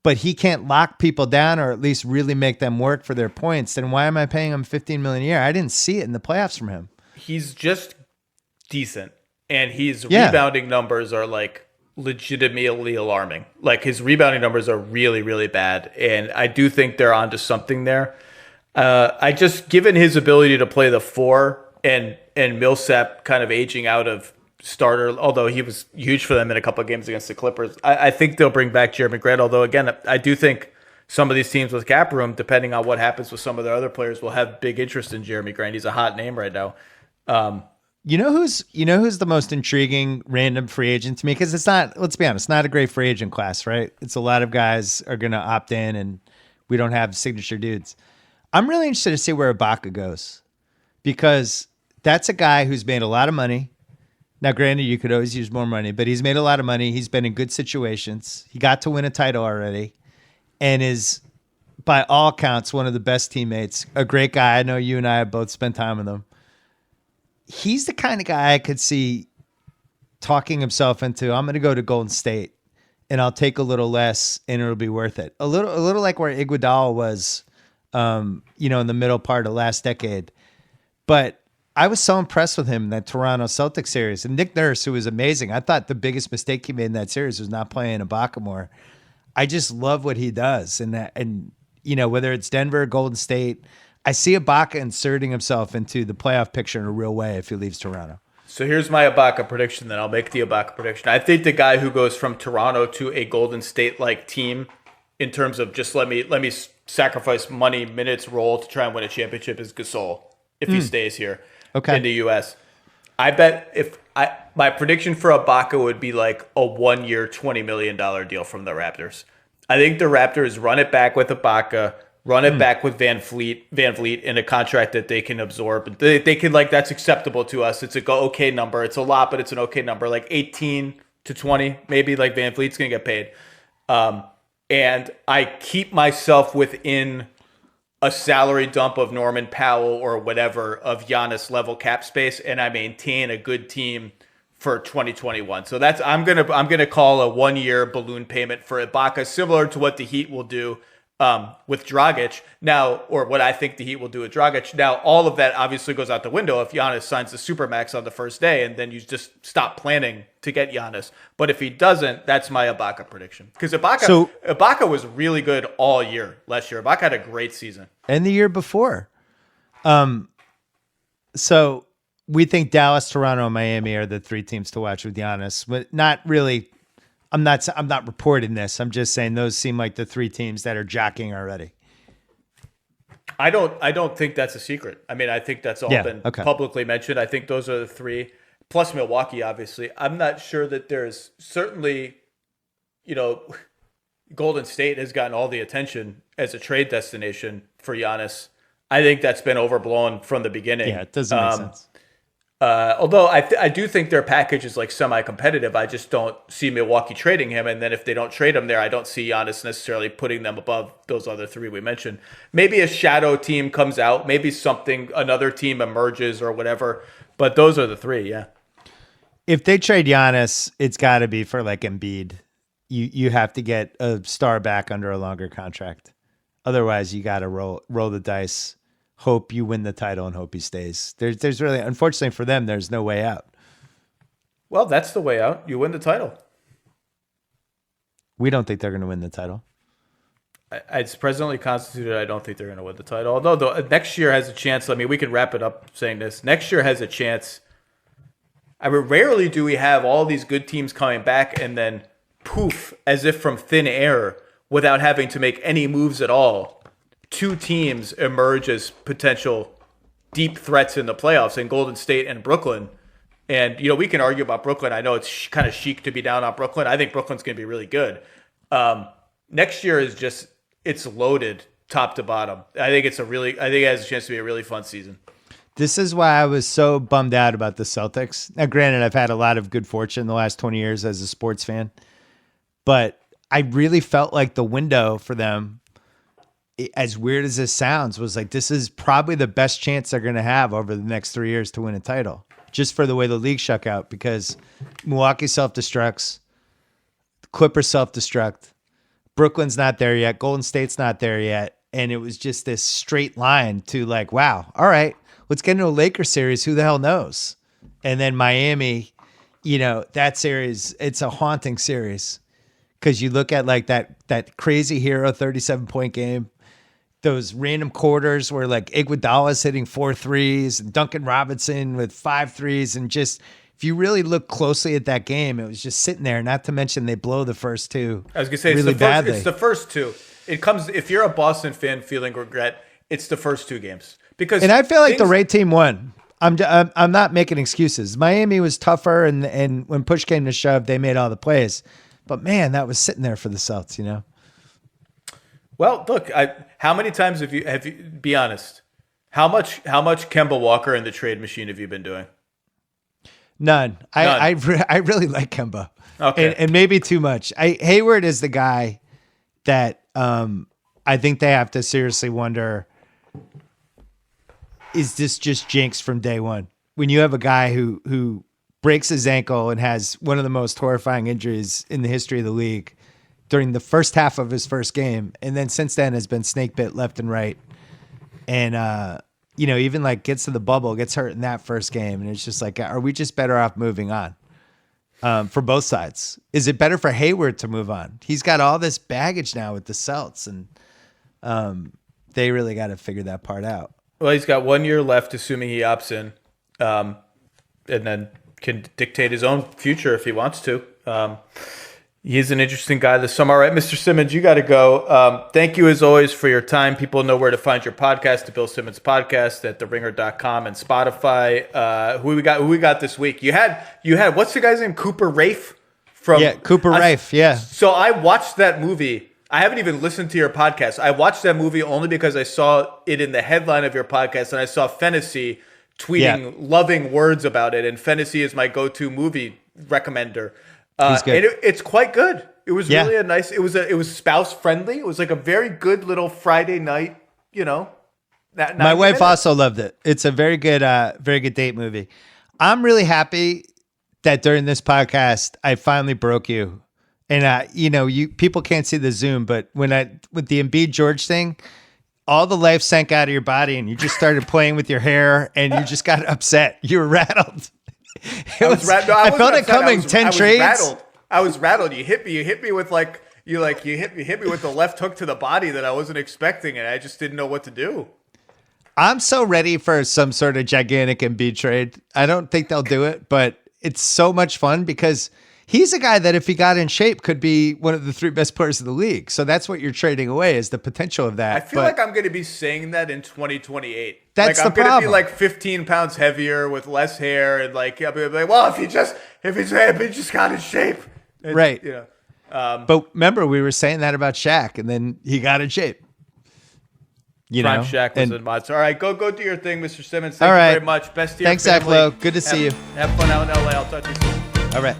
but he can't lock people down or at least really make them work for their points, then why am I paying him $15 million a year? I didn't see it in the playoffs from him. He's just decent, and his rebounding numbers are like legitimately alarming. Like his rebounding numbers are really, really bad, and I do think they're onto something there. I just, given his ability to play the four and Millsap kind of aging out of starter, although he was huge for them in a couple of games against the Clippers, I think they'll bring back Jeremy Grant. Although again, I do think some of these teams with cap room, depending on what happens with some of their other players, will have big interest in Jeremy Grant. He's a hot name right now. You know who's the most intriguing random free agent to me? Because it's not, let's be honest, not a great free agent class, right? It's a lot of guys are going to opt in, and we don't have signature dudes. I'm really interested to see where Ibaka goes, because that's a guy who's made a lot of money. Now, granted, you could always use more money, but he's made a lot of money. He's been in good situations. He got to win a title already, and is, by all counts, one of the best teammates. A great guy. I know you and I have both spent time with him. He's the kind of guy I could see talking himself into, I'm going to go to Golden State and I'll take a little less and it'll be worth it. A little like where Iguodala was, in the middle part of last decade. But I was so impressed with him in that Toronto Celtics series. And Nick Nurse, who was amazing, I thought the biggest mistake he made in that series was not playing Ibaka more. I just love what he does. And whether it's Denver, Golden State, I see Ibaka inserting himself into the playoff picture in a real way if he leaves Toronto. So here's my Ibaka prediction, then I'll make the Ibaka prediction. I think the guy who goes from Toronto to a Golden State-like team in terms of just let me sacrifice money, minutes, role to try and win a championship is Gasol if he stays here in the U.S. I bet my prediction for Ibaka would be like a 1-year, $20 million deal from the Raptors. I think the Raptors run it back with Ibaka, run it back with Van Vliet in a contract that they can absorb. They can, like, that's acceptable to us. It's a okay number. It's a lot, but it's an okay number. Like 18 to 20, maybe, like Van Vliet's going to get paid. And I keep myself within a salary dump of Norman Powell or whatever of Giannis level cap space, and I maintain a good team for 2021. So that's I'm gonna call a 1-year balloon payment for Ibaka, similar to what the Heat will do with Dragic now, or what I think the Heat will do with Dragic. Now, all of that obviously goes out the window if Giannis signs the Supermax on the first day, and then you just stop planning to get Giannis. But if he doesn't, that's my Ibaka prediction. Because Ibaka was really good all year last year. Ibaka had a great season. And the year before. So we think Dallas, Toronto, and Miami are the three teams to watch with Giannis, but not really I'm not reporting this. I'm just saying those seem like the three teams that are jockeying already. I don't think that's a secret. I mean, I think that's all been publicly mentioned. I think those are the three, plus Milwaukee, obviously. I'm not sure that there's certainly, Golden State has gotten all the attention as a trade destination for Giannis. I think that's been overblown from the beginning. Yeah, it doesn't make sense. Although I do think their package is like semi-competitive. I just don't see Milwaukee trading him. And then if they don't trade him there, I don't see Giannis necessarily putting them above those other three we mentioned. Maybe a shadow team comes out. Maybe another team emerges or whatever. But those are the three, yeah. If they trade Giannis, it's got to be for like Embiid. You have to get a star back under a longer contract. Otherwise, you got to roll the dice. Hope you win the title and hope he stays. There's really, unfortunately for them, there's no way out. Well, that's the way out. You win the title. We don't think they're going to win the title. It's presently constituted. I don't think they're going to win the title. Although next year has a chance. I mean, we can wrap it up saying this. Next year has a chance. I mean, rarely do we have all these good teams coming back and then poof, as if from thin air, without having to make any moves at all. Two teams emerge as potential deep threats in the playoffs in Golden State and Brooklyn. And, we can argue about Brooklyn. I know it's kind of chic to be down on Brooklyn. I think Brooklyn's going to be really good. Next year is it's loaded top to bottom. I think it has a chance to be a really fun season. This is why I was so bummed out about the Celtics. Now, granted, I've had a lot of good fortune the last 20 years as a sports fan, but I really felt like the window for them, as weird as this sounds, was like, this is probably the best chance they're going to have over the next 3 years to win a title, just for the way the league shook out, because Milwaukee self-destructs, Clippers self-destruct, Brooklyn's not there yet, Golden State's not there yet, and it was just this straight line to like, wow, all right, let's get into a Lakers series, who the hell knows? And then Miami, that series, it's a haunting series, because you look at like that crazy hero 37-point game, those random quarters where like Iguodala's hitting 4 threes and Duncan Robinson with 5 threes. And just, if you really look closely at that game, it was just sitting there, not to mention they blow the first two. I was going to say, really badly. It's the first two. It comes, if you're a Boston fan feeling regret, it's the first two games. And I feel like the Ray team won. I'm not making excuses. Miami was tougher, and when push came to shove, they made all the plays. But man, that was sitting there for the Celtics, Well, look, how many times have you be honest? How much Kemba Walker in the trade machine have you been doing? None. I really like Kemba. Okay. And maybe too much. Hayward is the guy that I think they have to seriously wonder, is this just jinx from day one? When you have a guy who breaks his ankle and has one of the most horrifying injuries in the history of the league during the first half of his first game, and then since then has been snake bit left and right, and even like gets to the bubble, gets hurt in that first game, and it's just like, are we just better off moving on? For both sides, is it better for Hayward to move on? He's got all this baggage now with the Celts, and they really got to figure that part out. Well, he's got 1 year left, assuming he opts in, and then can dictate his own future if he wants to. He's an interesting guy this summer. All right, Mr. Simmons, you got to go. Thank you, as always, for your time. People know where to find your podcast, the Bill Simmons Podcast, at theringer.com and Spotify. Who we got this week? You had what's the guy's name? Cooper Raiff? Cooper Raiff, yeah. So I watched that movie. I haven't even listened to your podcast. I watched that movie only because I saw it in the headline of your podcast, and I saw Fennessy tweeting loving words about it, and Fennessy is my go-to movie recommender. He's good. And it's quite good. It was really a nice. It was spouse friendly. It was like a very good little Friday night. My wife also loved it. It's a very good date movie. I'm really happy that during this podcast I finally broke you. And you people can't see the Zoom, but with the Embiid George thing, all the life sank out of your body, and you just started playing with your hair, and you just got upset. You were rattled. I felt it coming. 10 trades. I was rattled. You hit me with you hit me with the left hook to the body that I wasn't expecting, and I just didn't know what to do. I'm so ready for some sort of gigantic Embiid trade. I don't think they'll do it, but it's so much fun because He's a guy that if he got in shape could be one of the 3 best players in the league. So that's what you're trading away is the potential of that. I feel like I'm going to be saying that in 2028. That's like, the problem. I'm going to be like 15 pounds heavier with less hair, and like, I'll be like, well, if he just got in shape, right? You know. But remember, we were saying that about Shaq, and then he got in shape. Prime Shaq was a monster. All right, go do your thing, Mr. Simmons. Thank you very much. Best to your family. Thanks, Zach Lowe. Good to see you. Have fun out in LA. I'll talk to you soon. All right.